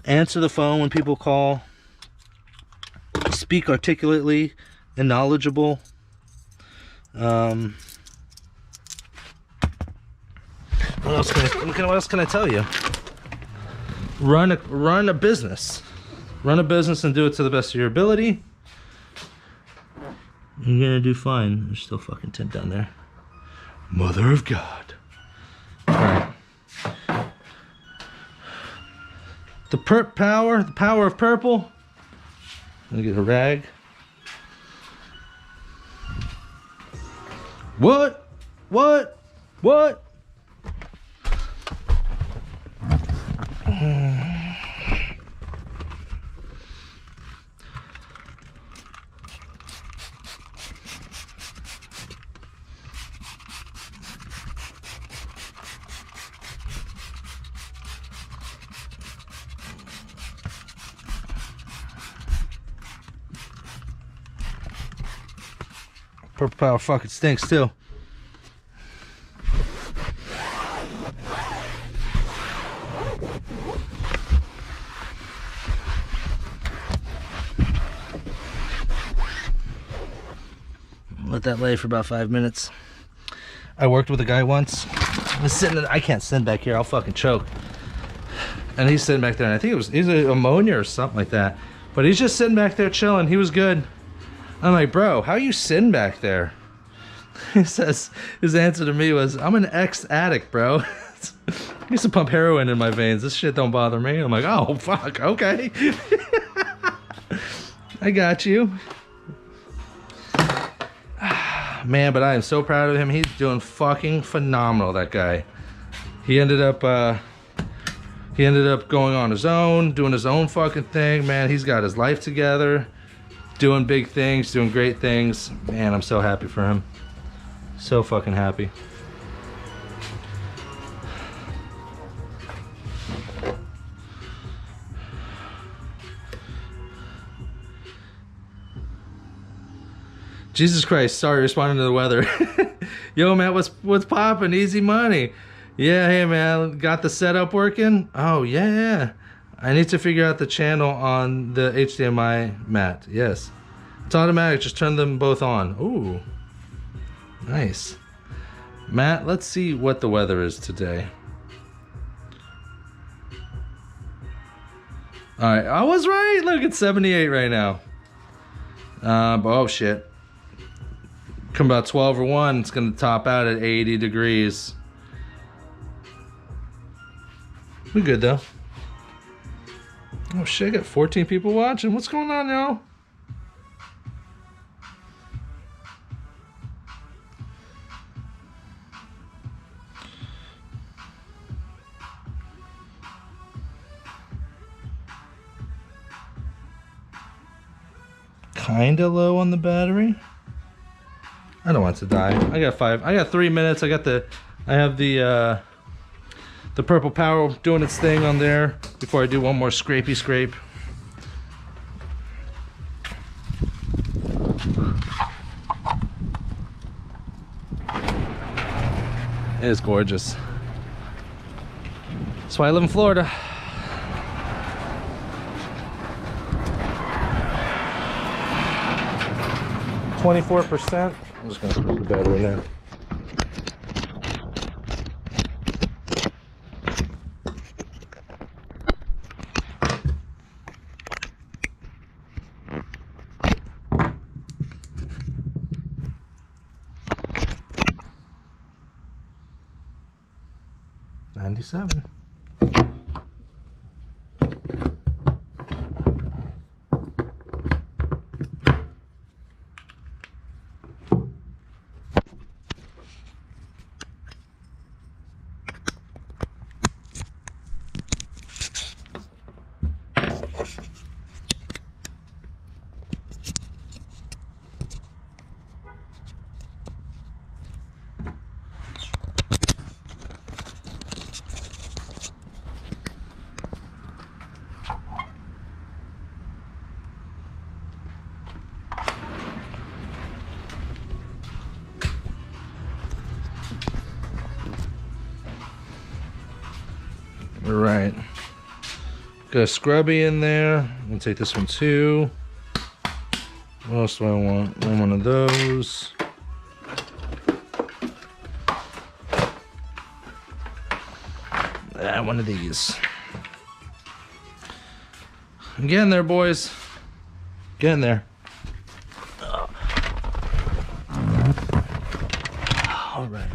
Answer the phone when people call. Speak articulately and knowledgeable. What else can I tell you? Run a business. Run a business and do it to the best of your ability. You're gonna do fine. There's still fucking tint down there. Mother of God. Alright. The power of purple. I'm gonna get a rag. What? Purple power fucking stinks too. Let that lay for about 5 minutes. I worked with a guy once. I can't sit back here, I'll fucking choke. And he's sitting back there, and I think he's ammonia or something like that. But he's just sitting back there chilling. He was good. I'm like, bro, how are you sitting back there? He says, his answer to me was, I'm an ex-addict, bro. I used to pump heroin in my veins. This shit don't bother me. I'm like, oh, fuck, okay. I got you. Man, but I am so proud of him. He's doing fucking phenomenal, that guy. He ended up going on his own, doing his own fucking thing. Man, he's got his life together. Doing big things, doing great things. Man, I'm so happy for him. So fucking happy. Jesus Christ, sorry, responding to the weather. Yo, man, what's poppin'? Easy money. Yeah, hey, man, got the setup working? Oh, yeah. I need to figure out the channel on the HDMI mat. Yes. It's automatic. Just turn them both on. Ooh. Nice. Matt, let's see what the weather is today. Alright, I was right. Look, it's 78 right now. Oh, shit. Come about 12 or 1, it's going to top out at 80 degrees. We good, though. Oh shit, I got 14 people watching. What's going on, y'all? Kinda low on the battery. I don't want it to die. I got 5. I got 3 minutes. I have the purple power doing its thing on there before I do one more scrapey scrape. It is gorgeous. That's why I live in Florida. %. I'm just gonna put the battery in there. $97. All right, got a scrubby in there. I'm gonna take this one too. What else do I want? One of those. One of these. I'm getting there, boys. Getting there. All right.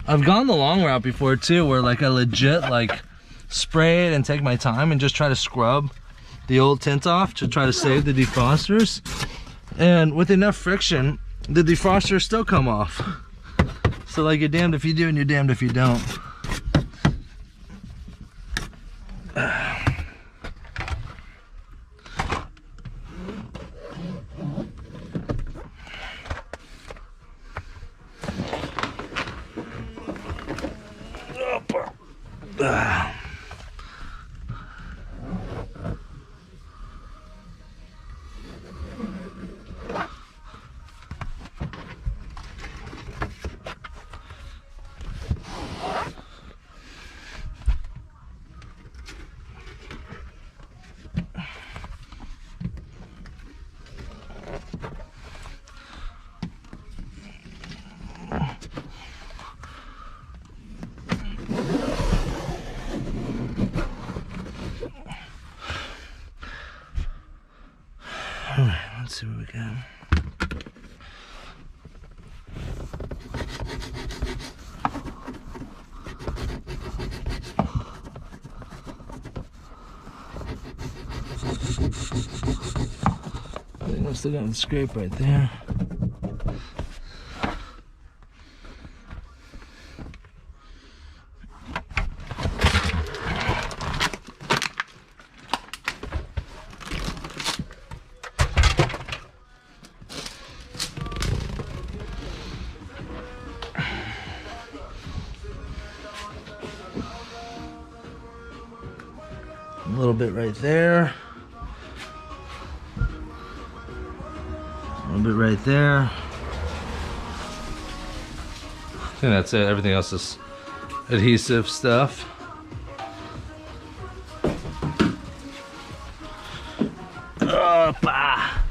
I've gone the long route before too, where like I legit like spray it and take my time and just try to scrub the old tint off to try to save the defrosters. And with enough friction, the defrosters still come off. So like you're damned if you do and you're damned if you don't. All right, let's see what we got. I think I still got the scrape right there. A little bit right there. A little bit right there. I think that's it. Everything else is adhesive stuff. Opa.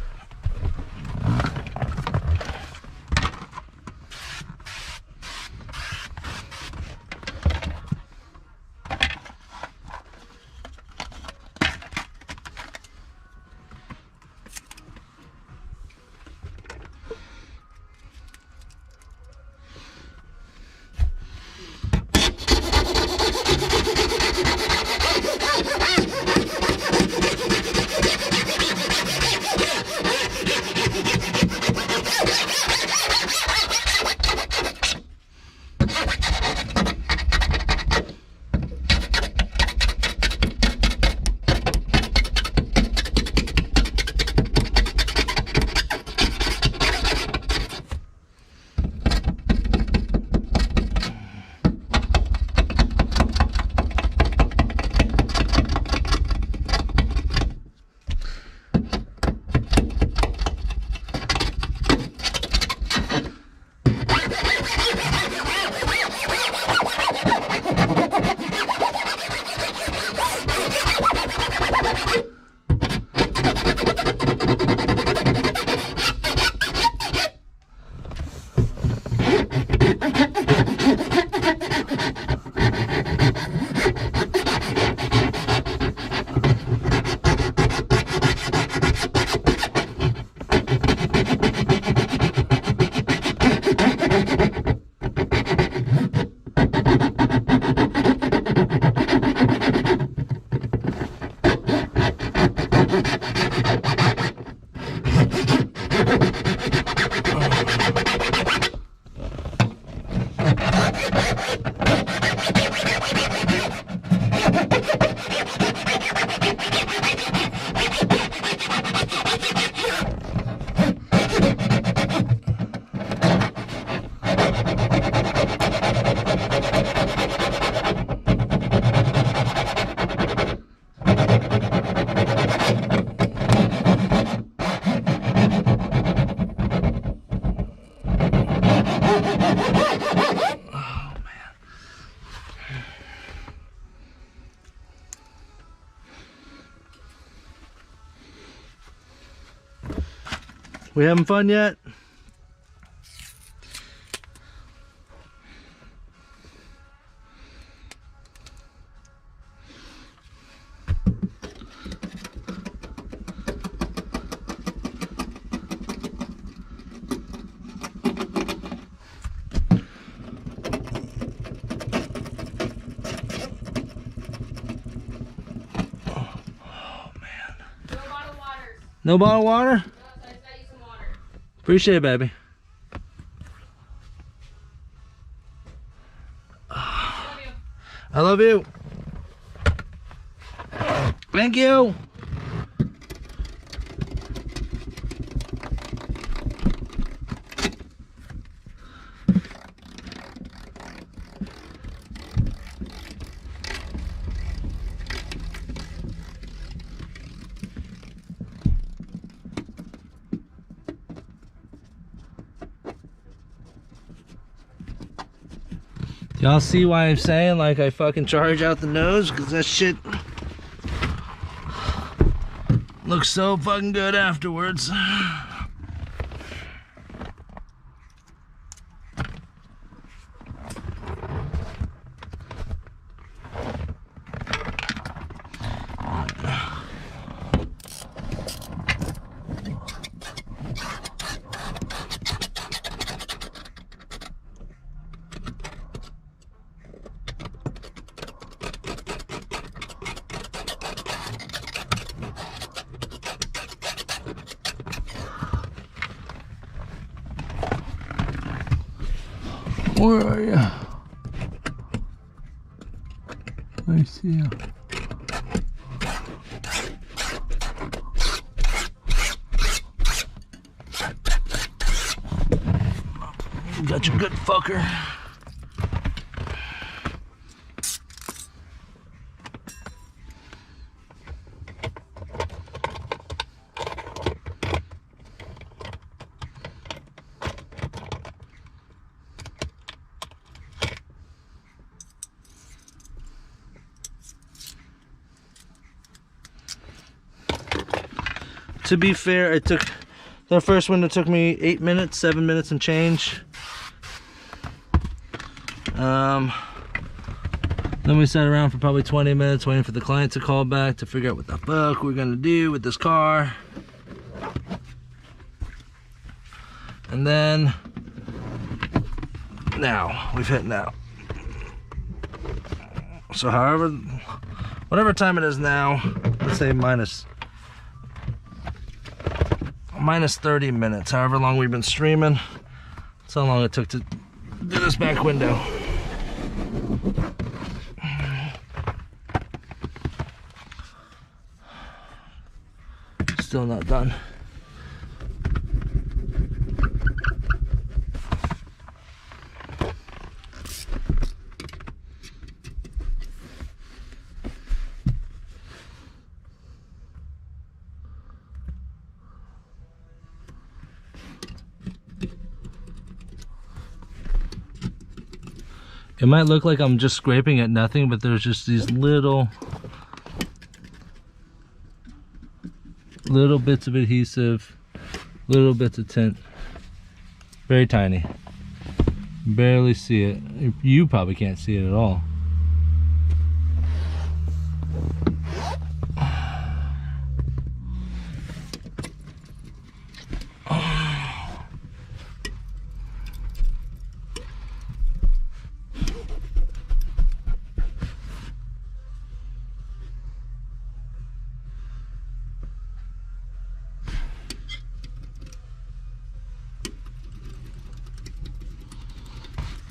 We having fun yet? No bottled water? No, so I just got you some water. Appreciate it, baby. Love you. I love you. Thank you. Y'all see why I'm saying like I fucking charge out the nose? Because that shit looks so fucking good afterwards. Where are you? I see you. Got you good, fucker. To be fair, it took the first window took me 8 minutes, 7 minutes and change. Then we sat around for probably 20 minutes waiting for the client to call back to figure out what the fuck we're gonna do with this car. And then now we've hit now. So whatever time it is now, let's say minus 30 minutes, however long we've been streaming. That's how long it took to do this back window. Still not done. It might look like I'm just scraping at nothing, but there's just these little bits of adhesive, little bits of tint. Very tiny. Barely see it. You probably can't see it at all.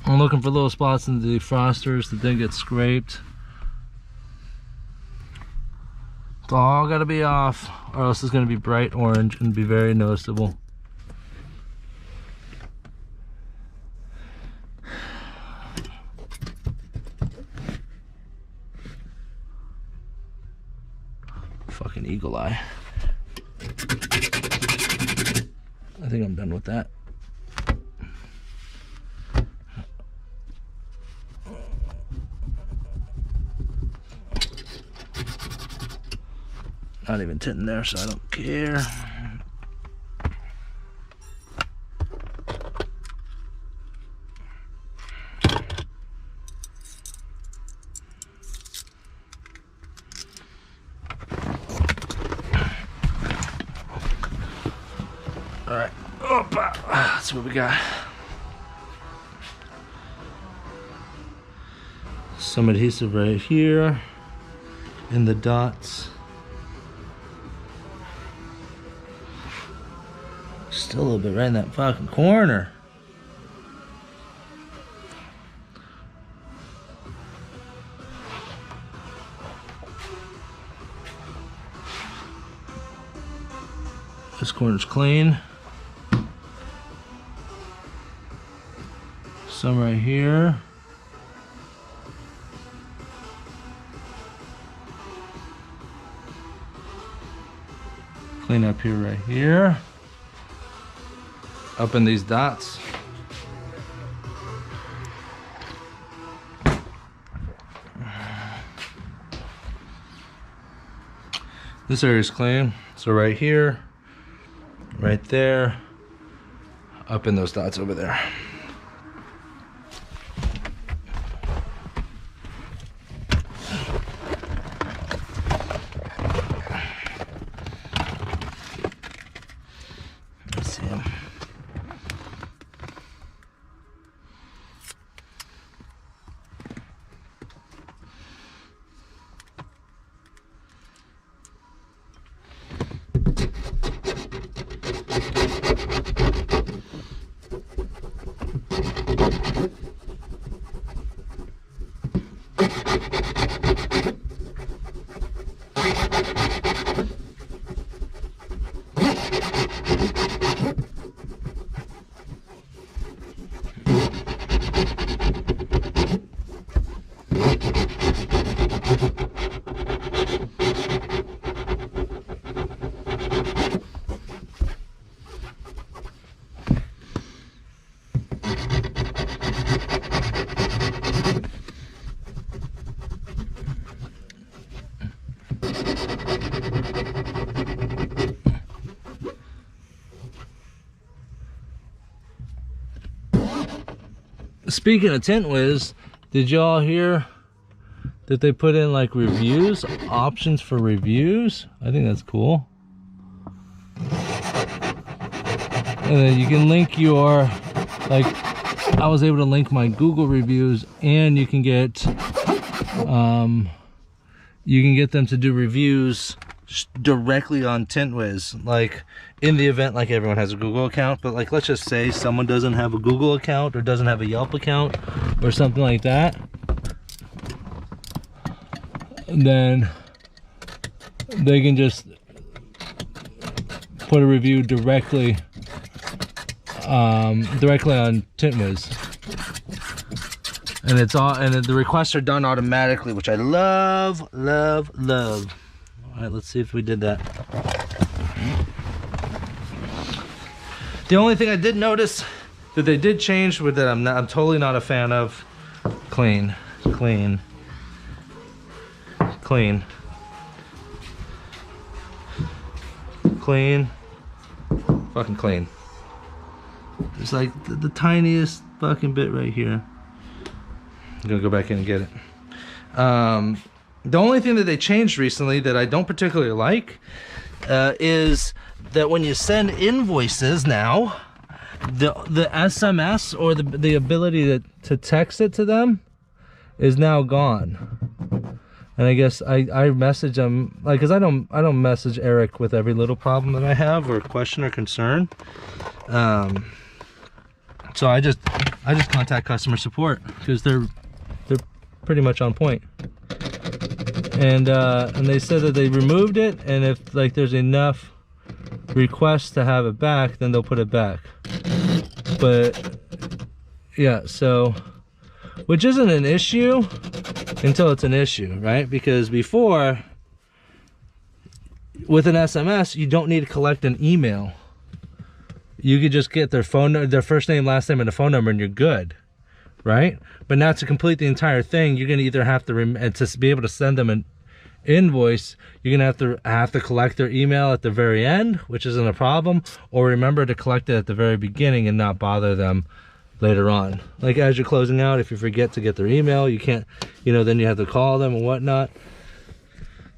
I'm looking for little spots in the defrosters that didn't get scraped. It's all gotta be off, or else it's gonna be bright orange and be very noticeable. Fucking eagle eye. I think I'm done with that. Not even tinting there, so I don't care. All right, let's see what we got. Some adhesive right here in the dots. Still a little bit right in that fucking corner. This corner's clean. Some right here. Clean up here, right here. Up in these dots. This area is clean. So right here, right there, up in those dots over there. Let's see him. speaking of Tint Wiz, did y'all hear that they put in like reviews, options for reviews? I think that's cool. And then you can link your, like, I was able to link my Google reviews, and you can get them to do reviews directly on Tint Wiz. Like, in the event, like, everyone has a Google account, but like, let's just say someone doesn't have a Google account or doesn't have a Yelp account or something like that, then they can just put a review directly on Tint Wiz, and it's all, and the requests are done automatically, which I love. All right, let's see if we did that. The only thing I did notice that they did change with that I'm totally not a fan of. Clean. Fucking clean. It's like the tiniest fucking bit right here. I'm gonna go back in and get it. The only thing that they changed recently that I don't particularly like is that when you send invoices now, the SMS or the ability to text it to them is now gone. And I guess I message them, like, because I don't message Eric with every little problem that I have or question or concern. So I just contact customer support because they're pretty much on point. And they said that they removed it, and if like there's enough requests to have it back, then they'll put it back. But yeah, so, which isn't an issue until it's an issue, right? Because before, with an SMS, you don't need to collect an email. You could just get their first name, last name, and a phone number, and you're good, right? But now to complete the entire thing, you're gonna either have to be able to send them an invoice, you're gonna have to collect their email at the very end, which isn't a problem, or remember to collect it at the very beginning and not bother them later on. Like as you're closing out, if you forget to get their email, you can't, then you have to call them and whatnot.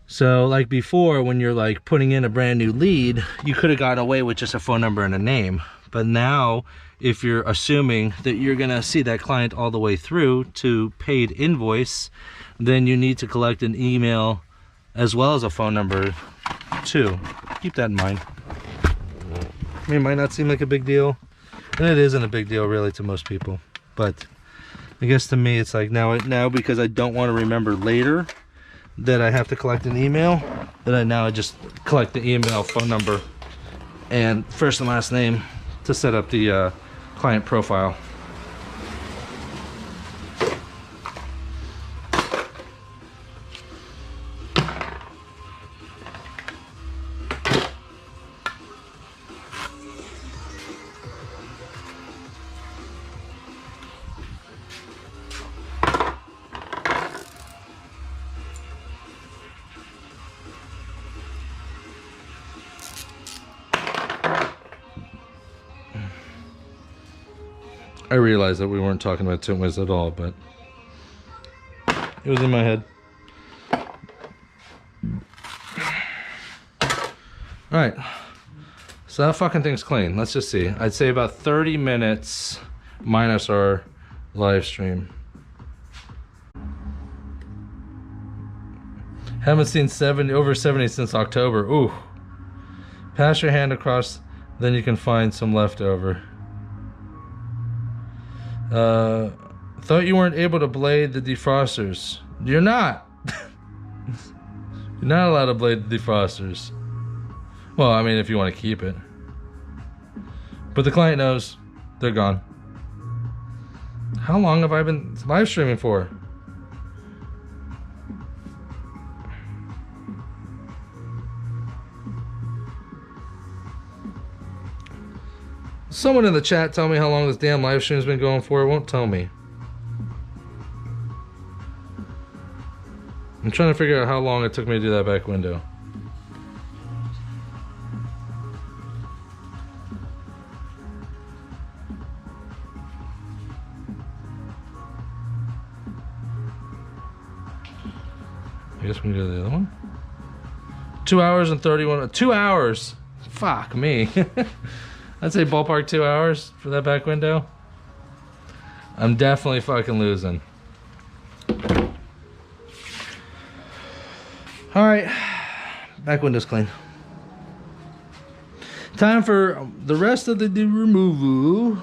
So like before, when you're like putting in a brand new lead, you could have got away with just a phone number and a name. But now, if you're assuming that you're gonna see that client all the way through to paid invoice, then you need to collect an email as well as a phone number too. Keep that in mind. I mean, it might not seem like a big deal, and it isn't a big deal really to most people, but I guess to me it's like now because I don't want to remember later that I have to collect an email, that I just collect the email, phone number, and first and last name to set up the client profile. I realized that we weren't talking about Tint Wiz at all, but it was in my head. Alright, so that fucking thing's clean. Let's just see. I'd say about 30 minutes minus our live stream. Haven't seen over 70 since October. Ooh. Pass your hand across, then you can find some leftover. Thought you weren't able to blade the defrosters. You're not. You're not allowed to blade the defrosters. Well, I mean, if you want to keep it. But the client knows they're gone. How long have I been live streaming for? Someone in the chat tell me how long this damn live stream's been going for. It won't tell me. I'm trying to figure out how long it took me to do that back window. I guess we can go to the other one. 2 hours and 31. 2 hours. Fuck me. I'd say ballpark 2 hours for that back window. I'm definitely fucking losing. All right, back window's clean. Time for the rest of the removal.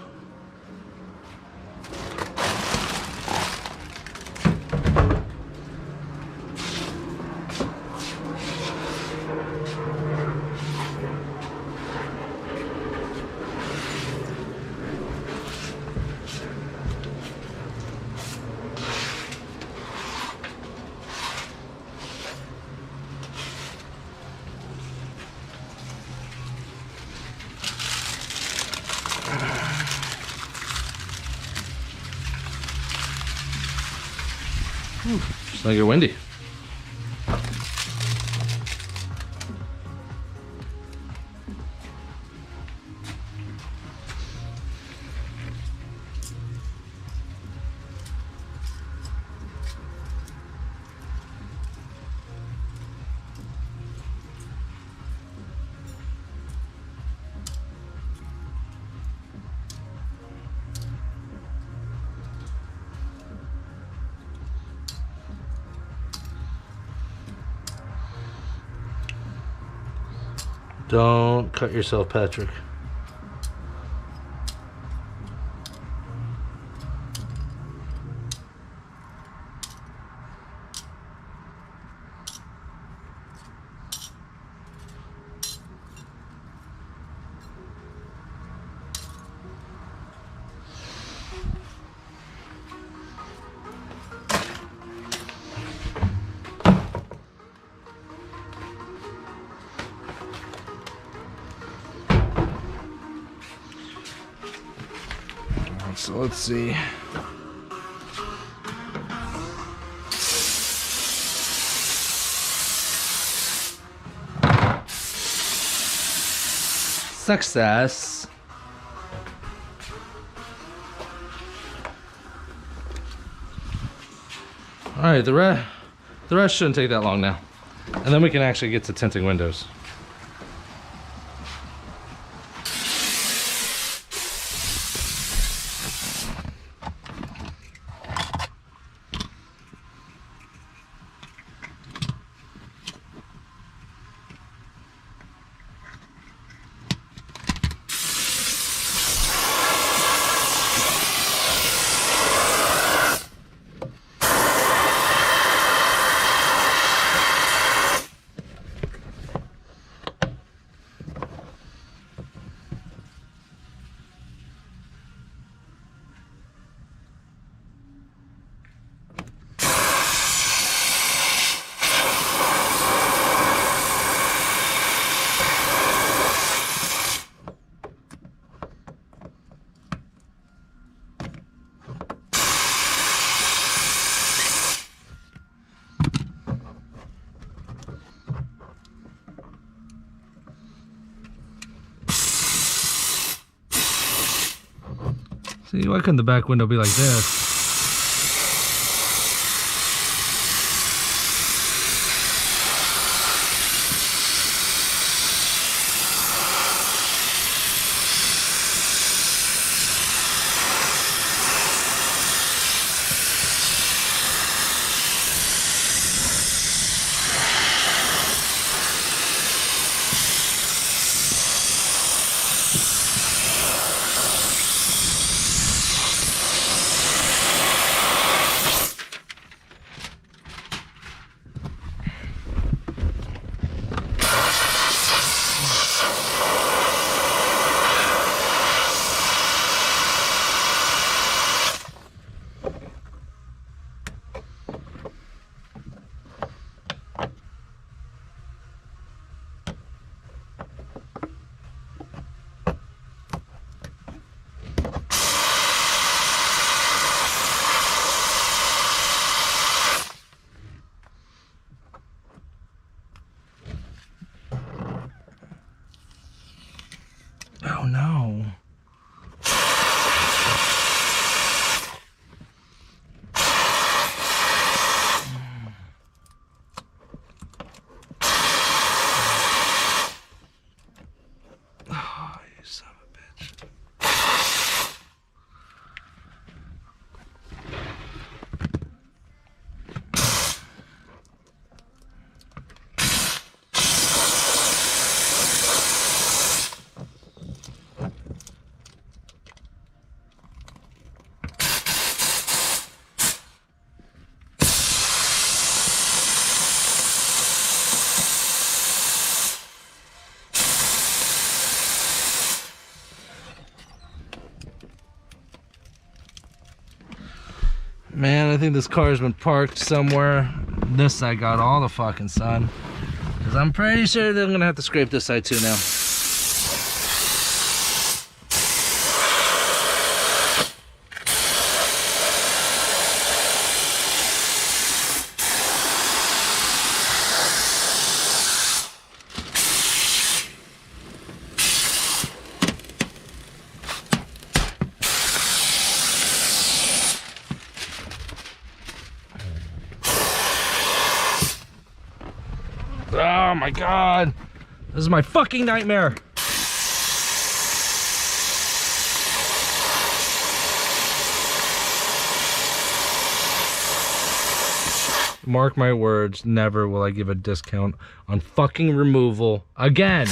Just like a windy. Don't cut yourself, Patrick. So let's see. Success. All right, the rest shouldn't take that long now. And then we can actually get to tinting windows. See, why couldn't the back window be like this? Oh no. Man, I think this car's been parked somewhere. This side got all the fucking sun. Because I'm pretty sure they're gonna have to scrape this side too now. Oh my god. This is my fucking nightmare. Mark my words, never will I give a discount on fucking removal again.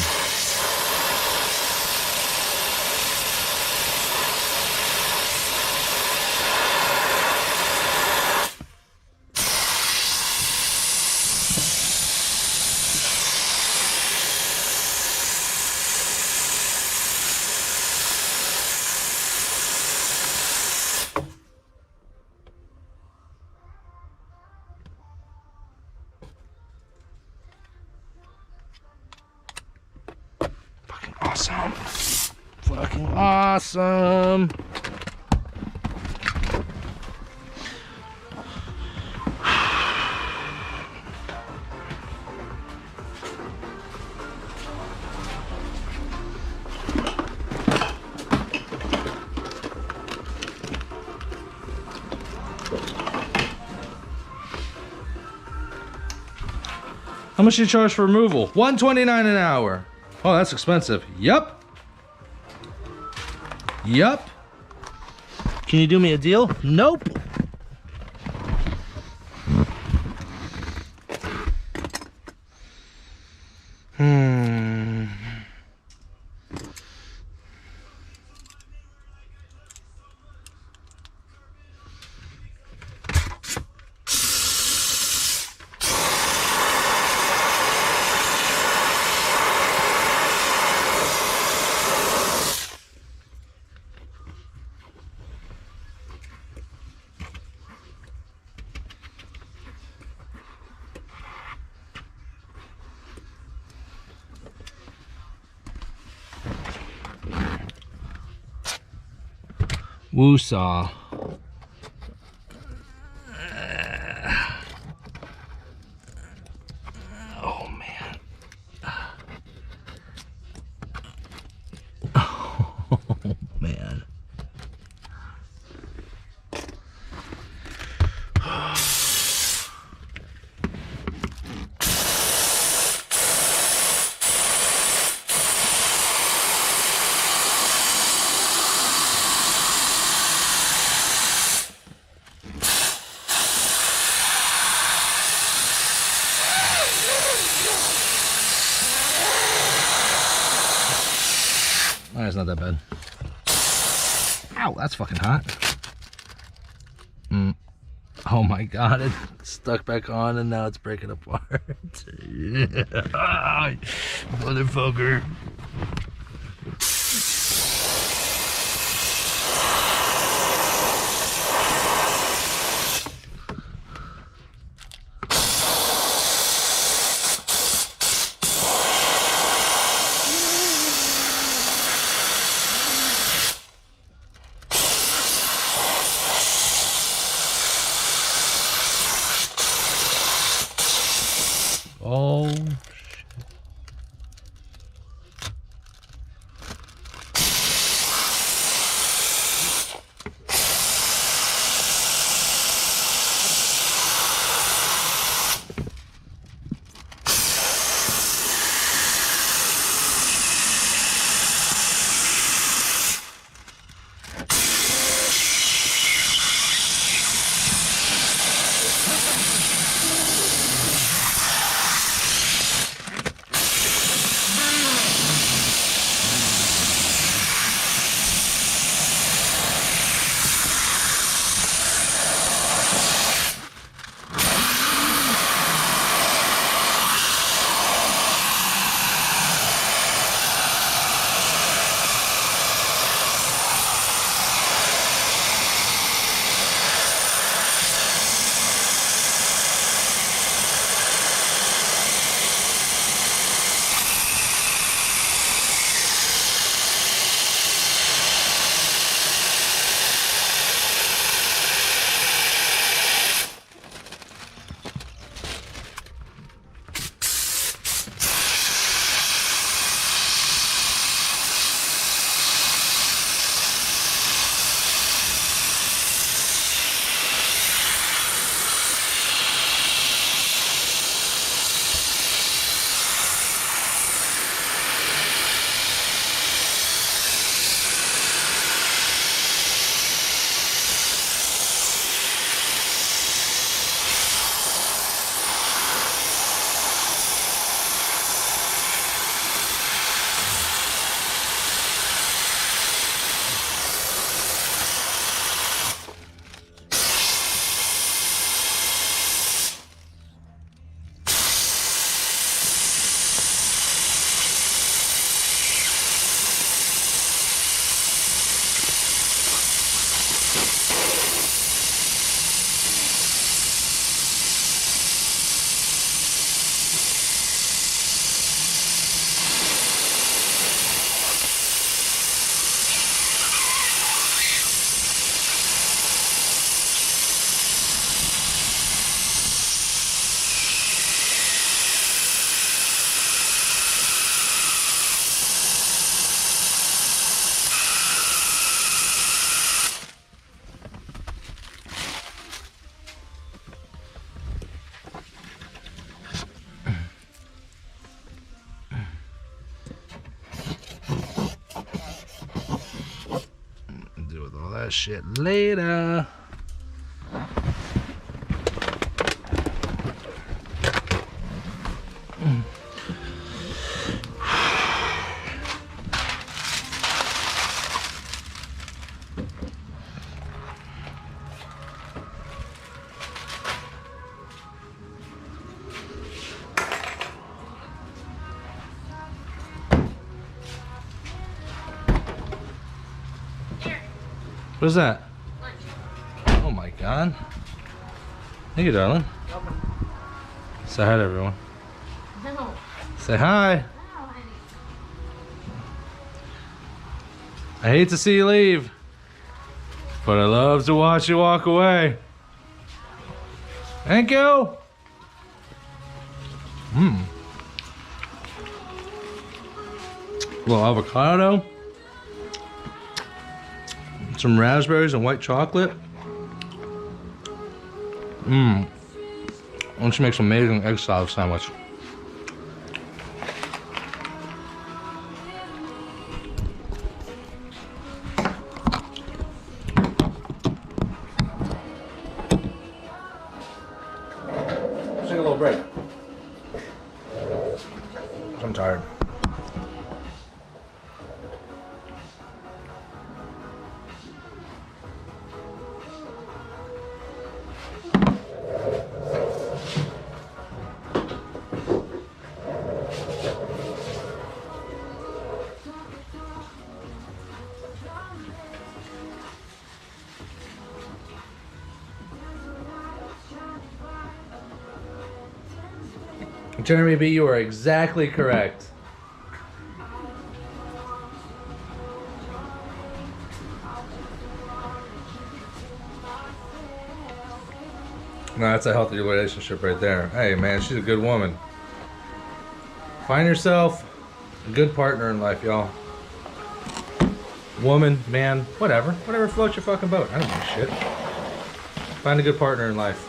Awesome. Fucking awesome. How much do you charge for removal? $129 an hour. Oh, that's expensive. Yup. Yup. Can you do me a deal? Nope. Woosah. Oh man. Oh man. Oh, it's not that bad. Ow, that's fucking hot. Oh my god, it's stuck back on and now it's breaking apart. Motherfucker. Oh shit. that shit later. What is that? Lunch. Oh my god. Thank you, darling. Say hi to everyone. No. Say hi. No, honey. I hate to see you leave, but I love to watch you walk away. Thank you. Little avocado. Some raspberries and white chocolate. Why don't you make some amazing egg salad sandwich? Let's take a little break. I'm tired. Jeremy B, you are exactly correct. No, that's a healthy relationship right there. Hey man, she's a good woman. Find yourself a good partner in life, y'all. Woman, man, whatever. Whatever floats your fucking boat. I don't give a shit. Find a good partner in life.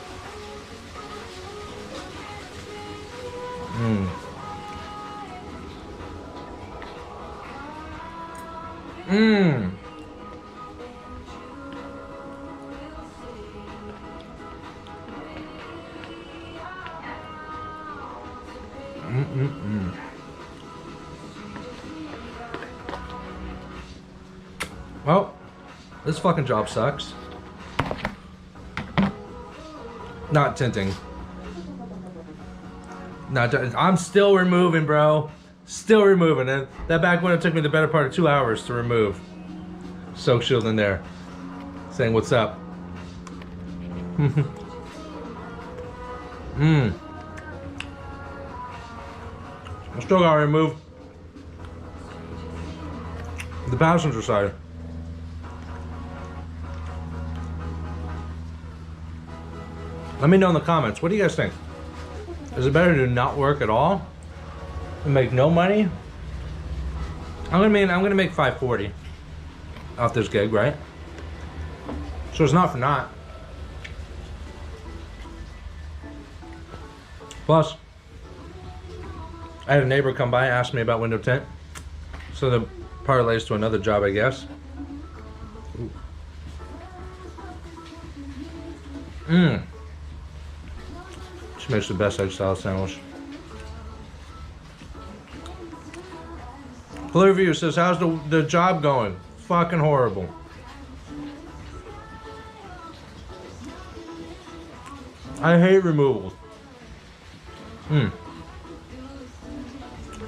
Well, this fucking job sucks. Not tinting. I'm still removing, bro. Still removing it. That back window took me the better part of 2 hours to remove. Soak shield in there. Saying what's up. I still gotta remove the passenger side. Let me know in the comments. What do you guys think? Is it better to not work at all and make no money? I'm gonna make $540 off this gig, right? So it's not for naught. Plus, I had a neighbor come by, ask me about window tint. So the parlays to another job, I guess. She makes the best egg salad sandwich. Clearview says, how's the job going? Fucking horrible. I hate removals. I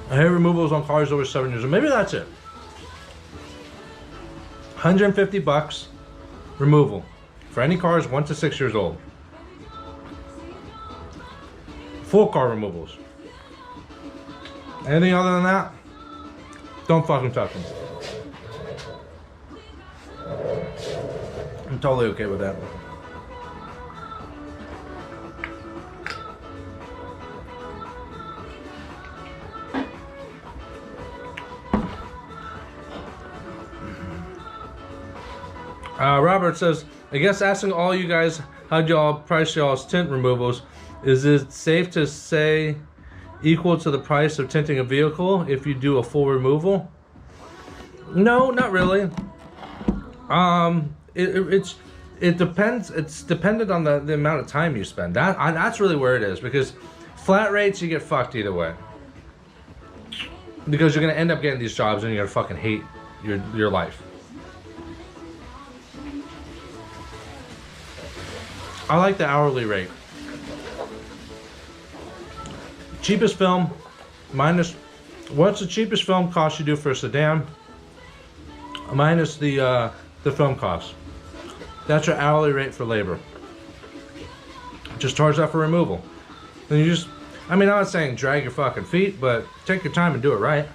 hate removals on cars over 7 years old. Maybe that's it. 150 bucks removal for any cars 1 to 6 years old. Full car removals. Anything other than that, don't fucking touch them. I'm totally okay with that. Robert says, I guess asking all you guys how'd y'all price y'all's tint removals, is it safe to say equal to the price of tinting a vehicle if you do a full removal? No, not really. it depends. It's dependent on the amount of time you spend. That's really where it is, because flat rates you get fucked either way. Because you're gonna end up getting these jobs and you're gonna fucking hate your life. I like the hourly rate. Cheapest film minus what's the cheapest film cost you do for a sedan minus the film cost. That's your hourly rate for labor. Just charge that for removal. Then you just, I mean, I'm not saying drag your fucking feet, but take your time and do it right.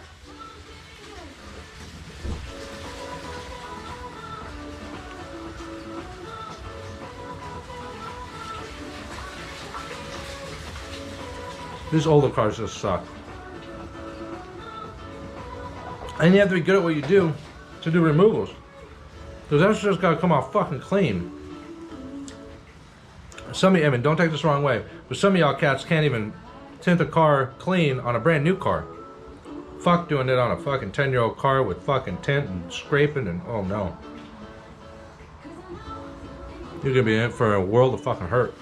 These older cars just suck. And you have to be good at what you do to do removals. Because that's just gotta come out fucking clean. Some of you, I mean, don't take this the wrong way, but some of y'all cats can't even tint a car clean on a brand new car. Fuck doing it on a fucking 10-year-old car with fucking tint and scraping and, oh no. You're gonna be in for a world of fucking hurt.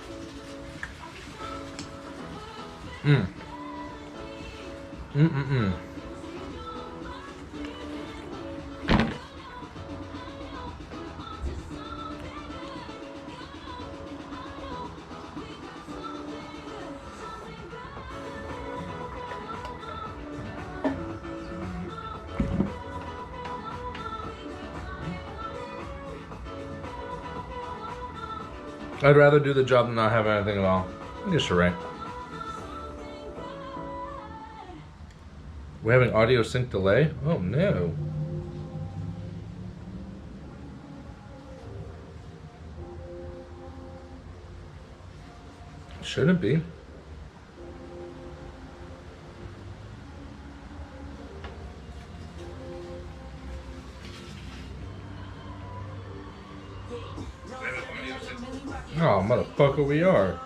I'd rather do the job than not have anything at all. I guess you're right. We're having audio sync delay? Oh no. Shouldn't be. Oh, motherfucker, we are.